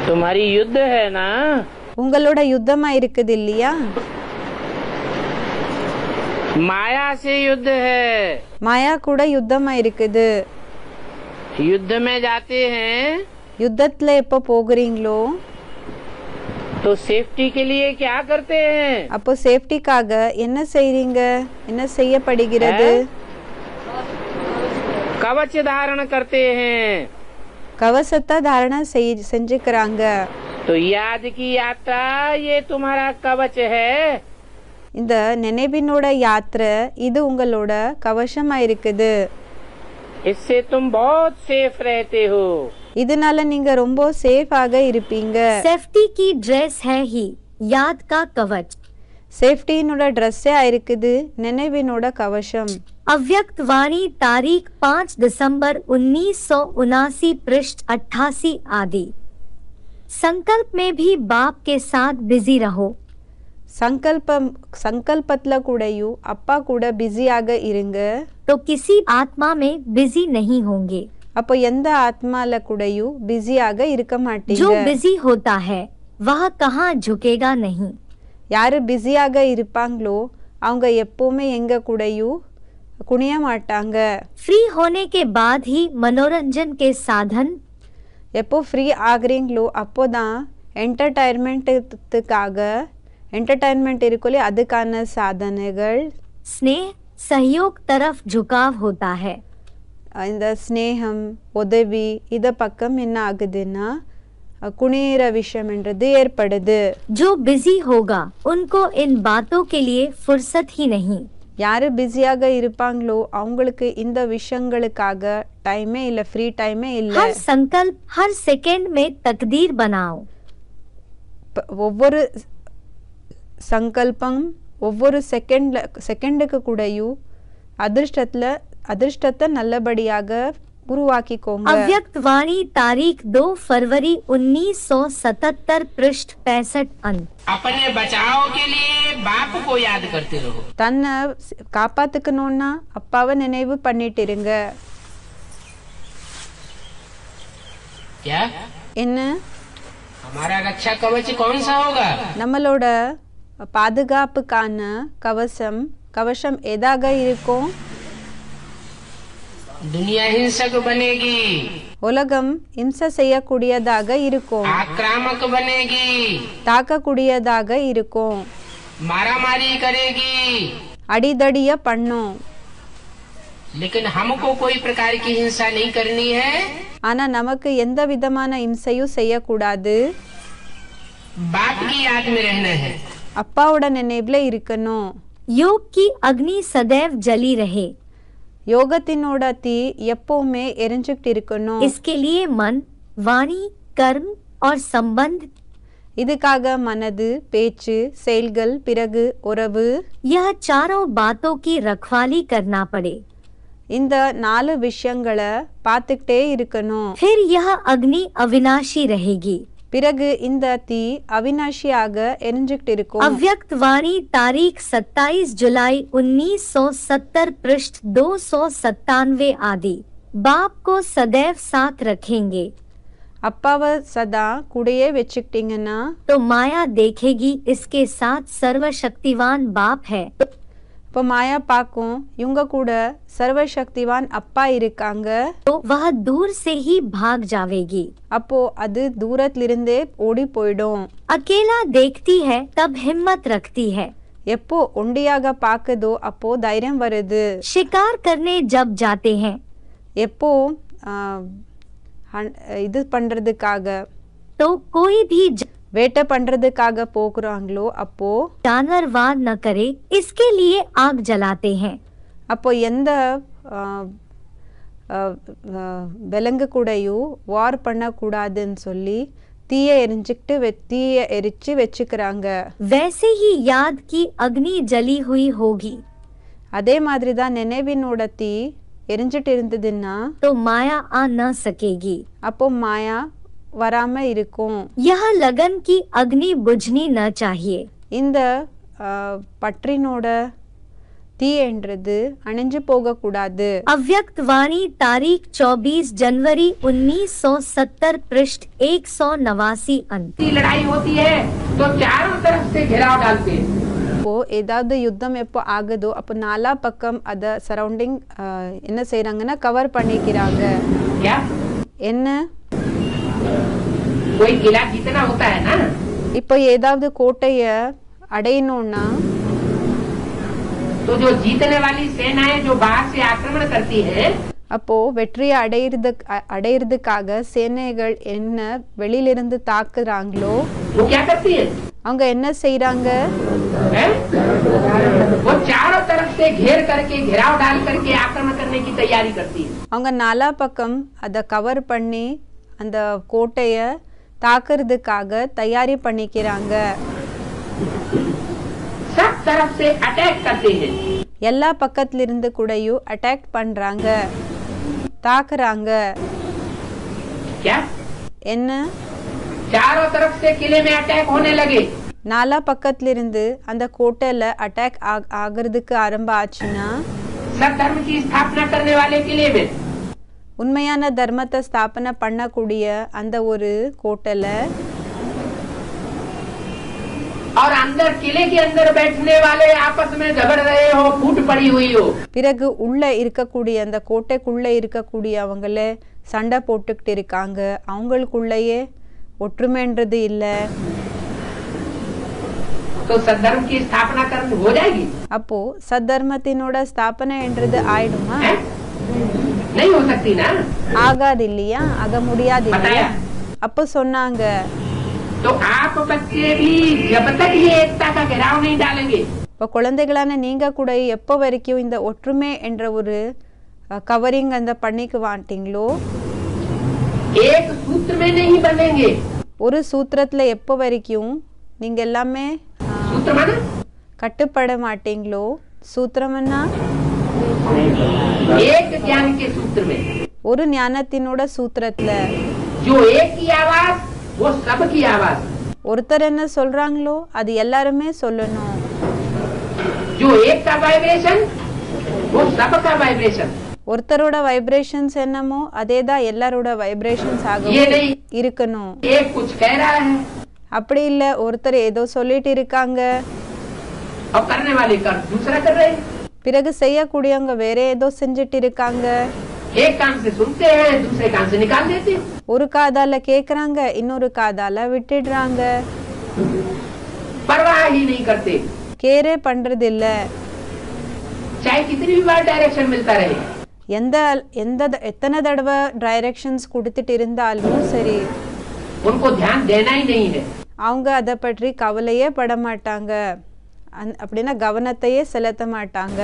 तुम्हारी युद्ध है ना. உங்களோட யுத்தமா இருக்குது இல்லையா? माया से युद्ध है. மாயா கூட யுத்தமா இருக்குது. युद्ध में जाते हैं யுத்தத்துல எப்ப போகிறீங்களோ तो सेफ्टी के लिए क्या करते हैं? அப்போ சேஃப்டிக்காக என்ன செய்றீங்க, என்ன செய்யப்படுகிறது? कवच धारण करते हैं. கவசத்தை தாரணம் செஞ்சுக்கிறாங்க. तो याद की यात्रा ये तुम्हारा कवच है. இந்த நினைவினோட யாத்திரை இது உங்களோட கவசமா இருக்குது. इससे तुम बहुत सेफ रहते हो। இதனால நீங்க ரொம்ப சேஃபாக இருப்பீங்க. सेफ्टी की ड्रेस है ही याद का कवच। சேஃப்டினோட ட்ரெஸ்ஸே இருக்குது நினைவினோட கவசம். अव्यक्त वाणी तारीख 5 दिसंबर 1979 पृष्ठ 88 आदि। संकल्प में भी बाप के साथ बिजी रहो। சங்கல்பத்துல கூடயும் அப்பா கூட பிஸியாக இருங்க. तो किसी आत्मा में बिजी नहीं होंगे। அப்போ எந்த ஆத்மால கூடயும் பிஸியாக இருக்க மாட்டீங்க. जो बिजी होता है वह कहाँ झुकेगा नहीं। யாரு பிஸியாக இருப்பாங்களோ அவங்க எப்பவுமே எங்க கூடயும் குனிய மாட்டாங்க. फ्री होने के बाद ही मनोरंजन के साधन। எப்போ ஃப்ரீ ஆகுறீங்களோ அப்போதான் என்டர்டைன்மெண்ட் இருக்குல்ல அதுக்கான சாதனைகள். स्नेह सहयोग तरफ झुकाव होता है। இந்த ஸ்நேகம் உதவி இத பக்கம் என்ன ஆகுதுன்னா குனிற விஷயம்ன்றது ஏற்படுது. जो बिजी होगा उनको इन बातों के लिए फुर्सत ही नहीं। யாரு பிஸியாக இருப்பாங்களோ அவங்களுக்கு இந்த விஷயங்களுக்காக டைமே இல்ல, ஃப்ரீ டைமே இல்ல. हर संकल्प हर सेकंड में तकदीर बनाओ। ஒவ்வொரு சங்கல்பம் ஒவ்வொரு செகண்டுக்கு கூடயும் அதிர்ஷ்டத்தை நல்லபடியாக உருவாக்கிக்கோங்க. अव्यक्त वाणी तारीख 2 फरवरी 1977 पृष्ठ 65 अंक। अपने बचाव के लिए बाप को याद करते रहो। தன்னை காப்பாத்துக்கணும்னா அப்பாவை நினைவு பண்ணிட்டு இருங்க. क्या என்ன हमारा रक्षा कवच कौन सा होगा? நம்மளோட பாதுகாப்புக்கான கவசம் எதாக இருக்கும்? दुनिया हिंसक बनेगी, உலகம் இம்சை செய்யக்கூடியதாக இருக்கும், आक्रामक बनेगी, தாக்கக்கூடியதாக இருக்கும், मारामारी करेगी, அடிதடிய பண்ணும். लेकिन हमको कोई प्रकार की हिंसा नहीं करनी है। ஆனா நமக்கு எந்த விதமான இம்சையும் செய்யக்கூடாது. बाप की याद में रहना है। அப்பாவோட நினைவுல இருக்கணும். योग की अग्नि सदैव जली रहे। யோகத்தினோட தீ எப்பவுமே எரிஞ்சுக்கிட்டு இருக்கணும். इसके लिए मन वाणी कर्म और संबंध। இதுக்காக மனது, பேச்சு, செயல்கள், பிறகு உறவு, यह चारों बातों की रखवाली करना पड़े। இந்த 4 விஷயங்களை பார்த்துக்கிட்டே இருக்கணும். फिर यह अग्नि अविनाशी रहेगी। பிறகு இந்த தீ அவிநாஷியாக எரிஞ்சுக்கிட்டு இருக்கும். अव्यक्त वाणी तारीख 27 जुलाई 1970 पृष्ठ 297 आदि। बाप को सदैव साथ रखेंगे அப்பாவை சதா கூடயே வச்சுக்கிட்டீங்கன்னா तो माया देखेगी इसके साथ सर्वशक्तिवान बाप है। இப்போ மாயா பார்க்கும் இவங்க கூட சர்வசக்திவான் அப்பா இருக்காங்க. तो वह दूर से ही भाग जावेगी। அப்போ அது தூரத்திலிருந்தே ஓடி போயிடும். अकेला देखती है तब हिम्मत रखती है। எப்போ ஒண்டியாக பார்க்குதோ அப்போ தைரியம் வருது. शिकार करने जब जाते हैं எப்போ இது பண்றதுக்காக तो कोई भी வேட்டை பண்றதுக்காக போக்குறாங்களோ அப்போ जानवर वार न करे इसके लिए आग जलाते हैं। அப்போ எந்த விலங்கு கூடயும் வார் பண்ணக்கூடாதுன்னு சொல்லி தீயை எரிச்சு வச்சுக்கிறாங்க. वैसे ही याद की अग्नि जली हुई होगी அதே மாதிரி தான் நினைவினோட தீ எரிஞ்சிட்டு இருந்ததுன்னா तो माया आ न सकेगी। அப்போ மாயா வராம இருக்கும். यह लगन की अग्नि बुझनी न चाहिए। இந்த பற்றினோட தீ என்றது அணைஞ்சு போக கூடாது. अव्यक्त वाणी तारीख 24 जनवरी 1970 पृष्ठ 189 अंक। लड़ाई होती है तो चारों तरफ से घेराव डालते हैं। இப்போ ஏதாவது யுத்தம் எப்போ ஆகுதோ அப்போ 4 பக்கம் அத சரௌண்டிங் என்ன செய்யறாங்கன்னா கவர் பண்ணிக்கிறாங்க. क्या என்ன कोई किला जीतना होता है ना? இப்போ ஏதாவது கோட்டைய அடையணும்னா तो जो जीतने वाली सेनाएं जो बाहर से आक्रमण करती है அப்போ வெற்றியை அடையிறதுக்காக சேனைகள் என்ன வெளியிலிருந்து தாக்குறாங்களோ वो क्या करती है? அவங்க என்ன செய்யறாங்க? वो चारों तरफ से से घेर करके घेराव डाल करके आक्रमण करने की तैयारी करती है। அவங்க நாலா பக்கம் அதை கவர் பண்ணி அந்த கோட்டையை தாக்குறதுக்காக தயாரி பண்ணிக்கிறாங்க. सब तरफ से अटैक करते हैं। எல்லா பக்கத்துல இருந்து கூடயும் அட்டாக் பண்றாங்க, தாக்குறாங்க. क्या? என்ன? चारों तरफ से किले में अटैक होने लगे। நாலா பக்கத்துல இருந்து அந்த கோட்டையில அட்டாக் ஆகிறதுக்கு ஆரம்பம் ஆச்சுன்னா, सब धर्म की स्थापना करने वाले किले में உண்மையான தர்மத்தை ஸ்தாபனை பண்ணக்கூடிய அந்த ஒரு கோட்டையில और अंदर किले के अंदर बैठने वाले आपस में झगड़ रहे हो, फूट पड़ी हुई हो। பிறகு உள்ள இருக்கக்கூடிய அந்த கோட்டைக்குள்ள இருக்கக்கூடிய அவங்கள சண்டை போட்டுக்கிட்டு இருக்காங்க. அவங்களுக்குள்ளேயே ஒற்றுமைன்றது இல்லை. तो सद्धर्म की स्थापना करनी हो जाएगी? அப்போ சத்தர்மத்தினோட ஸ்தாபனைன்றது ஆயிடுமா? है? नहीं हो सकती ना। ஆகாது இல்லையா? ஆக முடியாது இல்லையா? அப்போ சொன்னாங்க, तो आप बच्चे भी जब तक ये एकता का घेराव नहीं डालेंगे, இப்போ குழந்தைகளான நீங்க கூட எப்போ வரைக்கும் இந்த ஒற்றுமை என்ற ஒரு கவரிங் அந்த பண்ணிக்க மாட்டீங்களோ, एक सूत्र में नहीं बनेंगे। ஒரு சூத்திரத்துல எப்போ வரைக்கும் நீங்க எல்லாமே सूत्र माना கட்டுப்பட மாட்டீங்களோ, சூத்திரம்னா एक ज्ञान के सूत्र में ஒரு ஞானத்தினோட சூத்திரத்துல जो एक की आवाज वो सब की आवाज, ஒருத்தர் என்ன சொல்றாங்களோ அது எல்லாருமே சொல்லணும். जो एक का वाइब्रेशन वो सब का वाइब्रेशन। ஒருத்தரோட வைப்ரேஷன்ஸ் என்னமோ அதேதான் எல்லாரோட வைப்ரேஷன்ஸ் ஆக ये नहीं இருக்கணும். एक कुछ कह रहा है அப்படி இல்ல, ஒருத்தர் ஏதோ சொல்லிட்டு இருக்காங்க, और करने वाले कर दूसरा कर रहे हैं। பிறகு செய்யக்கூடியவங்க வேற ஏதோ செஞ்சுட்டு இருக்காங்க. एक कान से सुनते हैं, दूसरे कान से निकाल देते हैं। ஒரு காதால கேக்குறாங்க, இன்னொரு காதால விட்டுடுறாங்க. परवाह ही नहीं करते, கேரே பண்றது இல்ல. चाहे कितनी भी बार डायरेक्शन मिलता रहे। எத்தனை தடவை டைரக்ஷன்ஸ் கொடுத்துட்டு இருந்தாலும் சரி, उनको ध्यान देना ही नहीं है। அவங்க அதை பற்றி கவலையே பட மாட்டாங்க. அப்படின்னா கவனத்தையே செலுத்த மாட்டாங்க.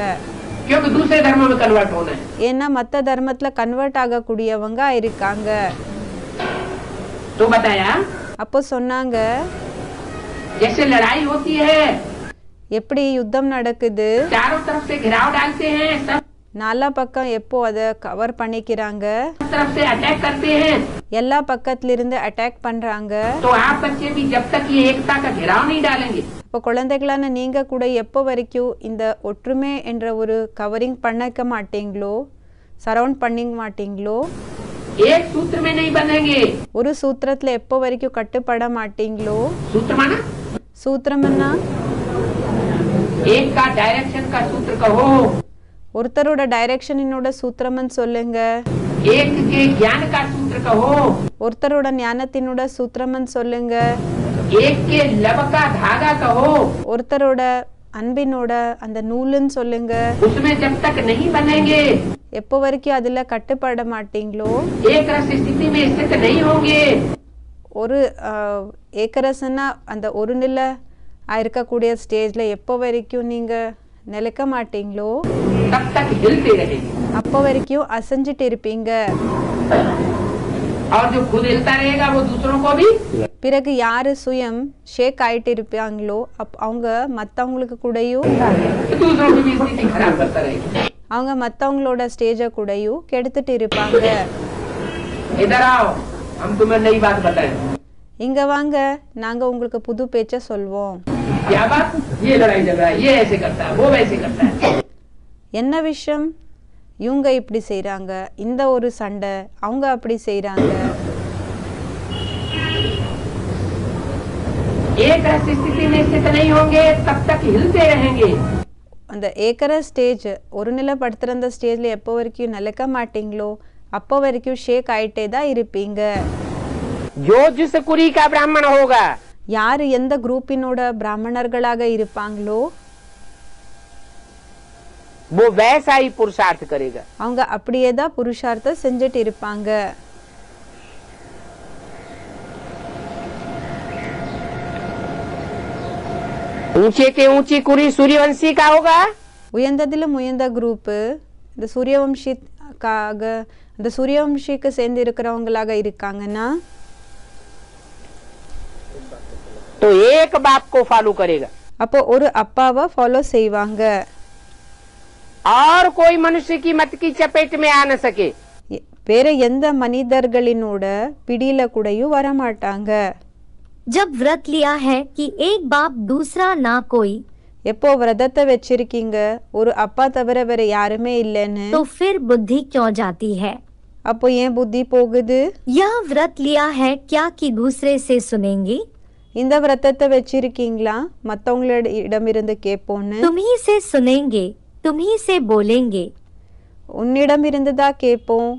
क्योंकि दूसरे धर्मों में कन्वर्ट होना है। ஏன்னா மத்த தர்மத்துல கன்வெர்ட் ஆகக்கூடியவங்க இருக்காங்க. तो बताया அப்போ சொன்னாங்க, जैसे लड़ाई होती है, எப்படி யுத்தம் நடக்குது, चारों तरफ से घेराव डालते हैं, सब நாலா பக்கம் எப்போ அதை கவர் பண்ணிக்கிறாங்க, तरफ से अटैक करते हैं, எல்லா பக்கத்துல இருந்து அட்டாக் பண்றாங்க. तो आप बच्चे भी जब तक ये एकता का घेराव नहीं डालेंगे, இப்போ குழந்தைகளான நீங்க கூட எப்போ வரைக்கும் இந்த ஒற்றுமை என்ற ஒரு கவரிங் பண்ணிக்க மாட்டீங்களோ, சரவுண்ட் பண்ணிக்க மாட்டீங்களோ, एक सूत्र में नहीं बनेंगे। ஒரு சூத்திரத்துல எப்போ வரைக்கும் கட்டுப்பட மாட்டீங்களோ, सूत्र माना சூத்திரம்னா एक का डायरेक्शन का सूत्र कहो, ஒருத்தரோட டைரக்ஷனோட சூத்திரம்னு சொல்லுங்க, एक के ज्ञान का सूत्र कहो, ஒருத்தரோட ஞானத்தினோட சூத்திரம்னு சொல்லுங்க, एक के लब का धागा कहो, ஒருத்தரோட அன்பினோட அந்த நூலுன்னு சொல்லுங்க. उसमें जब तक नहीं बनेंगे, எப்போ வரைக்கும் அதுல கட்டுப்பட மாட்டீங்களோ, एक रस स्थिति में स्थित नहीं होंगे, ஒரு ஏக்கரசனா அந்த ஒரு நிலை இருக்கக்கூடிய ஸ்டேஜ்ல எப்போ வரைக்கும் நீங்க நிலைக்க மாட்டீங்களோ, तब तक हिलते रहेंगे। அப்போ வரைக்கும் அசைஞ்சிட்டு இருப்பீங்க. और जो खुद हिलता रहेगा वो दूसरों को भी பிறகு யாரு சுயம் ஷேக் ஆயிட்டு இருப்பாங்களோ அவங்க மத்தவங்களுக்கு கூடயும் दूसरों की भी स्थिति खराब करता रहेगा। அவங்க மத்தவங்களோட ஸ்டேஜ கூடயும் கெடுத்துட்டு இருப்பாங்க. इधर आओ, हम तुम्हें नई बात बताएं। இங்க வாங்க, நாங்க உங்களுக்கு புது பேச்ச சொல்வோம். क्या बात? ये लड़ाई झगड़ा, ये ऐसे करता है, वो वैसे करता है। என்ன விஷயம்? இவங்க இப்படி செய்றாங்க, இந்த ஒரு சண்டை, அவங்க அப்படி செய்றாங்க. एक ऐसी स्थिति में स्थित नहीं होंगे तब तक हिलते रहेंगे। அந்த ஏக்கர ஸ்டேஜ் ஒரு நிலைப்படுத்துற அந்த ஸ்டேஜ்ல எப்போ வரைக்கும் நிலைக்க மாட்டீங்களோ அப்போ வரைக்கும் ஷேக் ஆயிட்டே தான் இருப்பீங்க. जो जिस कुरी का ब्राह्मण होगा, யாரு எந்த குரூப்பினோட பிராமணர்களாக இருப்பாங்களோ वो वैसा ही पुरुषार्थ करेगा। அவங்க அப்படியே தான் புருஷார்த்தம் செஞ்சுட்டு இருப்பாங்க. ऊंचे के ऊंची कुरी सूर्यवंशी का होगा, உயர்ந்ததிலும் உயர்ந்த குரூப்பு இந்த சூரியவம்சிக்காக இந்த சூரியவம்சிக்கு சேர்ந்து இருக்கிறவங்களாக இருக்காங்கன்னா तो एक बाप को फॉलो करेगा அப்போ ஒரு அப்பாவை ஃபாலோ செய்வாங்க. और कोई मनुष्य की मत की चपेट में आ न सके. வேற எந்த மனிதர்களினோட பிடியில கூடயும் வரமாட்டாங்க. जब व्रत लिया है कि एक बाप दूसरा ना कोई, எப்போ விரதத்தை வச்சிருக்கீங்க ஒரு அப்பா தவிர வேற யாருமே இல்லைன்னு, तो फिर बुद्धि क्यों जाती है? அப்போ ஏன் புத்தி போகுது? यह व्रत लिया है क्या कि दूसरे से सुनेंगे? இந்த விரதத்தை வச்சிருக்கீங்களா மத்தவங்களிடமிருந்து கேட்போன்னு? तुम्ही से सुनेंगे, तुम्ही से बोलेंगे. உன்னிடம் இருந்துதான் கேட்போம்,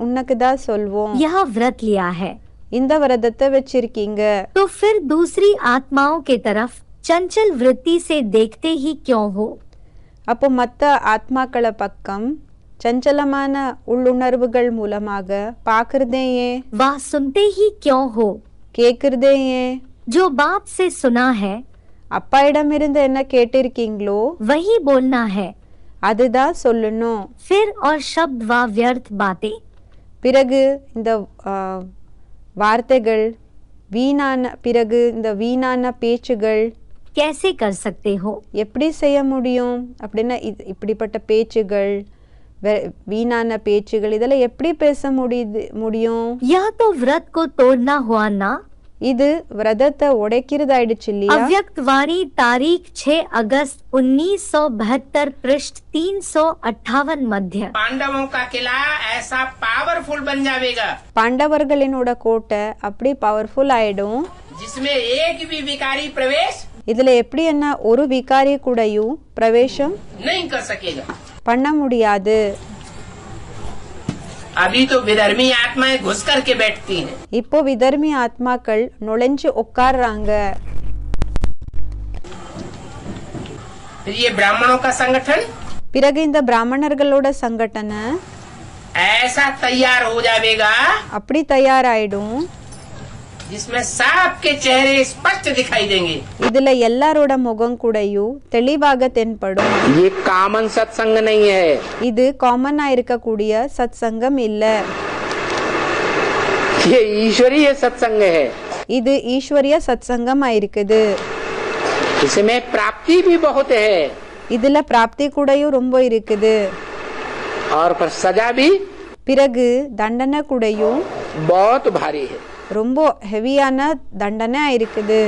உனக்கு தான் சொல்வோம். यह व्रत लिया है. இந்த விரதத்தை வச்சிருக்கீங்க. तो फिर दूसरी आत्माओं के तरफ चंचल वृत्ति से देखते ही क्यों हो? அப்போ மற்ற ஆத்மாக்கள பக்கம் சஞ்சலமான உள்ளுணர்வுகள் மூலமாக பார்க்கறதே ஏன்? वह सुनते ही क्यों हो? கேட்கறதே ஏன்? जो बाप से सुना है அப்பா இடமிருந்து என்ன கேட்டிருக்கீங்களோ वही बोलना है. அதுதான் சொல்லணும். फिर और शब्द व व्यर्थ बातें. பிறகு இந்த வார்த்தைகள் வீணான பேச்சுகள் कैसे कर सकते हो? எப்படி செய்ய முடியும்? அப்படின்னா இப்படிப்பட்ட பேச்சுகள் வீணான பேச்சுகள் இதெல்லாம் எப்படி பேச முடியும்? यह तो व्रत को तोड़ना हुआ ना. இது விரதத்தை உடைக்கிறதாயிடுச்சு இல்லையா? अव्यक्त वाणी तारीख 6 अगस्त 1972 पृष्ठ 358 मध्य. पांडवों का किला ऐसा पावरफुल बन जाएगा பாண்டவர்களினோட கோட்டை அப்படி பவர்ஃபுல் ஆயிடும். जिसमें एक भी विकारी प्रवेश இதுல எப்படி என்ன ஒரு விகாரி கூடயும் பிரவேசம் नहीं कर सकेगा. பண்ண முடியாது. अभी तो विधर्मी आत्माएं घुस करके बैठती हैं. இப்போ விதர்மி ஆத்மாக்கள் நுழைஞ்சு உட்கார்றாங்க. फिर ये ब्राह्मणों का संगठन பிறகு இந்த பிராமணர்களோட சங்கடனை ऐसा तैयार हो जाएगा அப்படி தயாராயிடும். जिसमें सबके चेहरे स्पष्ट दिखाई देंगे. இதுல எல்லாரோட முகம் கூடயும் தெளிவாக தென்படும். ये कॉमन सत्संग नहीं है. இது காமனா இருக்கக்கூடிய சத்சங்கம் இல்ல. ये ईश्वरीय सत्संग है. இது ஈஸ்வரிய சத்சங்கமா இருக்குது. इसमें प्राप्ति भी बहुत है இதுல பிராப்தி கூடயும் ரொம்ப இருக்குது. और फिर सजा भी பிறகு தண்டனை கூடயும் बहुत भारी है. ரொம்ப ஹெவியான தண்டனை இருக்குது.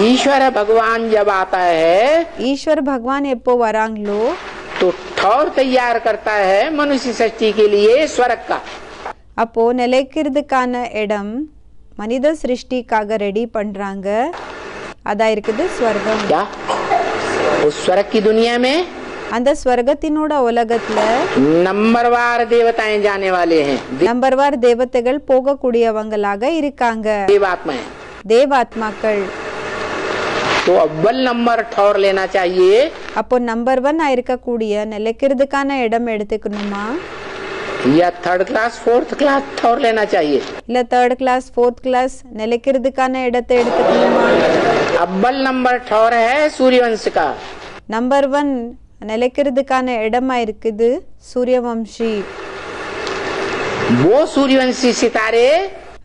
ईश्वर भगवान जब आता है ஈஸ்வர் பகவான் எப்போ வராங்களோ तो ठौर तैयार करता है मनुष्य सृष्टि के लिए स्वर्ग का. அப்போ நிலைக்கிறதுக்கான இடம் மனித சிருஷ்டிக்காக ரெடி பண்றாங்க. அதா இருக்குது ஸ்வர்க்கம். क्या उस स्वर्ग की दुनिया में அந்த ஸ்வர்கத்தினோட உலகத்துல नंबरवार देवताएं जाने वाले हैं. நம்பர்வார் தேவதைகள் போகக்கூடியவங்களாக இருக்காங்க. देवात्माएं. தேவாத்மாக்கள். तो अव्वल नंबर ठौर लेना चाहिए. அப்போ நம்பர் 1 இருக்கக்கூடிய நிலைக்கிறதுக்கான இடம் எடுத்துக்கணுமா या थर्ड क्लास फोर्थ क्लास ठौर लेना चाहिए. இல்ல 3rd கிளாஸ் 4th கிளாஸ் நிலைக்கிறதுக்கான இடத்தை எடுத்துக்கணுமா? अव्वल नंबर ठौर है सूर्यवंश का. நம்பர் 1 நிலைக்கிறதுக்கான இடமா இருக்குது சூரியவம்சி. वो सूर्यवंशी सितारे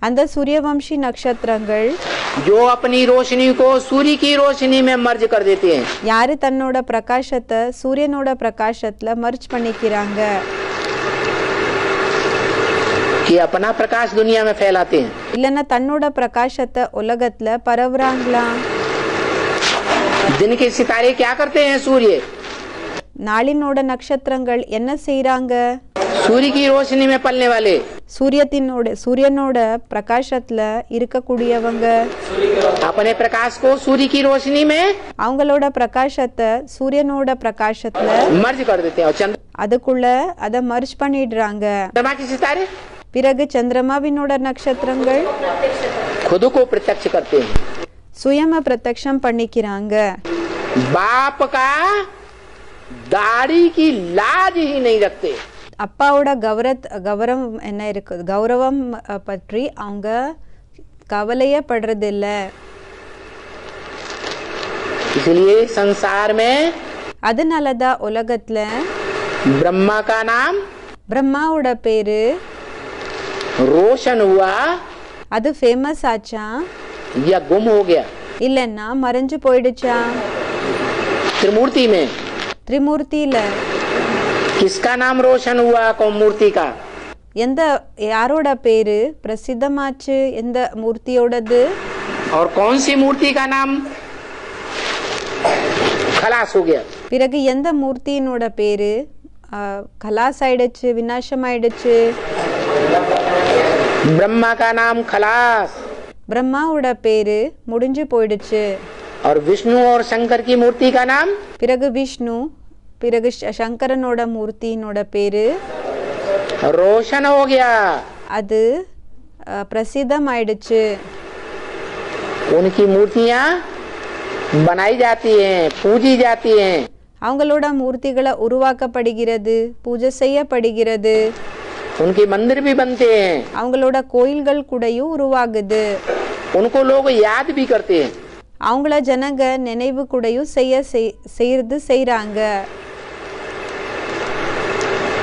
அந்த சூரியவம்சி நட்சத்திரங்கள் जो अपनी रोशनी को सूर्य की रोशनी में मर्ज कर देते हैं. யாரு தன்னோட பிரகாசத்தை சூரியனோட பிரகாசத்துல மர்ஜ் பண்ணிக்கிறாங்க. कि अपना प्रकाश दुनिया में फैलाते हैं. இல்லன்னா தன்னோட பிரகாசத்தை உலகத்துல பரவுறாங்களா? दिन के सितारे क्या करते हैं? सूर्य நாளினோட நட்சத்திரங்கள் என்ன செய்றாங்க? सूर्य की रोशनी में पलने वाले சூரியனோட பிரகாசத்துல இருக்கக்கூடியவங்க अपने प्रकाश को सूर्य की रोशनी में அவங்களோட பிரகாசத்தை சூரியனோட பிரகாசத்துல मर्ज कर देते हैं. और அதுக்குள்ள அத மர்ஜ் பண்ணிடுறாங்க. चंद्रमा के सितारे பிறகு சந்திரமாவினோட நட்சத்திரங்கள் खुद को प्रत्यक्ष करते हैं. சுயம பிரத்யக்ஷம் பண்ணிக்கிறாங்க. बाप का दाढ़ी की लाज ही नहीं रखते. அப்பாவோட கௌரவம் என்ன இருக்கு? கௌரவம் பற்றி அவங்க கவலையே படுறது இல்ல. इसलिए संसार में அதனால தான் உலகத்துல ब्रह्मा का नाम பிரம்மாவோட பேரு रोशन हुआ அது ஃபேமஸ் ஆச்சா या गुम हो गया? இல்லைன்னா மறைஞ்சு போயிடுச்சா? त्रिमूर्ति में திரிமூர்த்தியில किसका नाम रोशन हुआ? कौन मूर्ति का? எந்த யாரோட பேரு பிரசித்தமாச்சு? எந்த மூர்த்தியோடது? और कौन सी मूर्ति का नाम खलास हो गया? பிறகு எந்த மூர்த்தியினோட பேரு கலாஸ் ஆயிடுச்சு, விநாசம் ஆயிடுச்சு? ब्रह्मा का नाम खलास பிரம்மாவோட பேரு முடிஞ்சு போயிடுச்சு. और विष्णु और शंकर की मूर्ति का नाम பிறகு விஷ்ணு, பிறகு சங்கரனோட மூர்த்தியினோட பேரு रोशन हो गया. அது பிரசித்தம் ஆயிடுச்சு. उनकी मूर्तियां बनाई जाती हैं, पूजी जाती हैं. அவங்களோட மூர்த்திகளை உருவாக்கப்படுகிறது, பூஜை செய்யப்படுகிறது. उनके मंदिर भी बनते हैं. அவங்களோட கோயில்கள் கூடயும் உருவாகுது. उनको लोग याद भी करते हैं. அவங்கள ஜனங்க நினைவு கூடயும் செய்யறாங்க.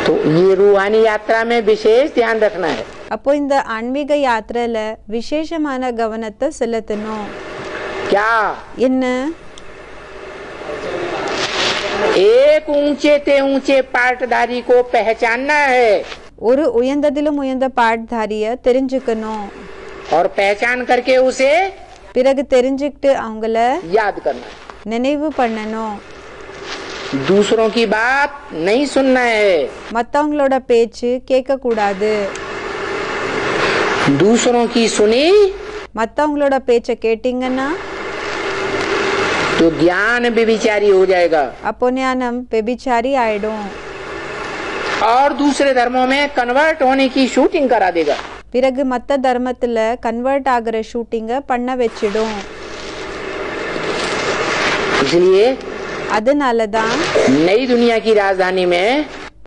तो ये रूहानी यात्रा में विशेष ध्यान रखना है. அப்போ இந்த ஆன்மீக யாத்திரையில விசேஷமான கவனத்தை செலுத்தணும். क्या? என்ன? एक ऊंचे ते ऊंचे पाटधारी को पहचानना है. ஒரு உயர்ந்ததிலும் உயர்ந்த பாட்தாரிய தெரிஞ்சுக்கணும். और पहचान करके उसे பிறகு தெரிஞ்சுக்கிட்டு அவங்கள याद करना है. நினைவு பண்ணணும். दूसरों की बात नहीं सुनना है. மத்தவங்களோட பேச்சு கேட்க கூடாது. दूसरों की सुनी மத்தவங்களோட பேச்ச கேட்டீங்கன்னா तो ज्ञान व्यभिचारी हो जाएगा. அப்போ ஞானம் व्यभिचारी ஆயிடும். और दूसरे धर्मों में कन्वर्ट होने की शूटिंग करा देगा. பிறகு மத்த தர்மத்துல கன்வெர்ட் ஆகுற ஷூட்டிங்க பண்ண வச்சிடும். इसलिए அதனால தான் नई दुनिया की राजधानी में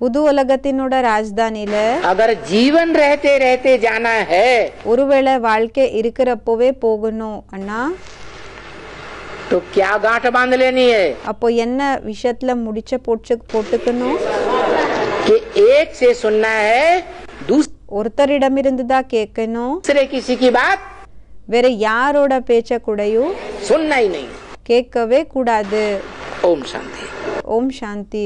புது உலகத்தினோட ராஜதானில अगर जीवन रहते रहते जाना है ஒருவேளை வாழ்க்கை இருக்கிறப்பவே போகணும் அண்ணா, तो क्या गांठ बांध लेनी है அப்போ என்ன விஷயத்துல முடிச்ச போட்டுக்கணும்? कि एक से सुनना है, ஒருத்தரிடமிருந்து தான் கேட்கணும். दूसरे किसी की बात வேற யாரோட பேச்ச கூடயும் सुनना ही नहीं. கேட்கவே கூடாது. ओम शांति. ஓம் சாந்தி.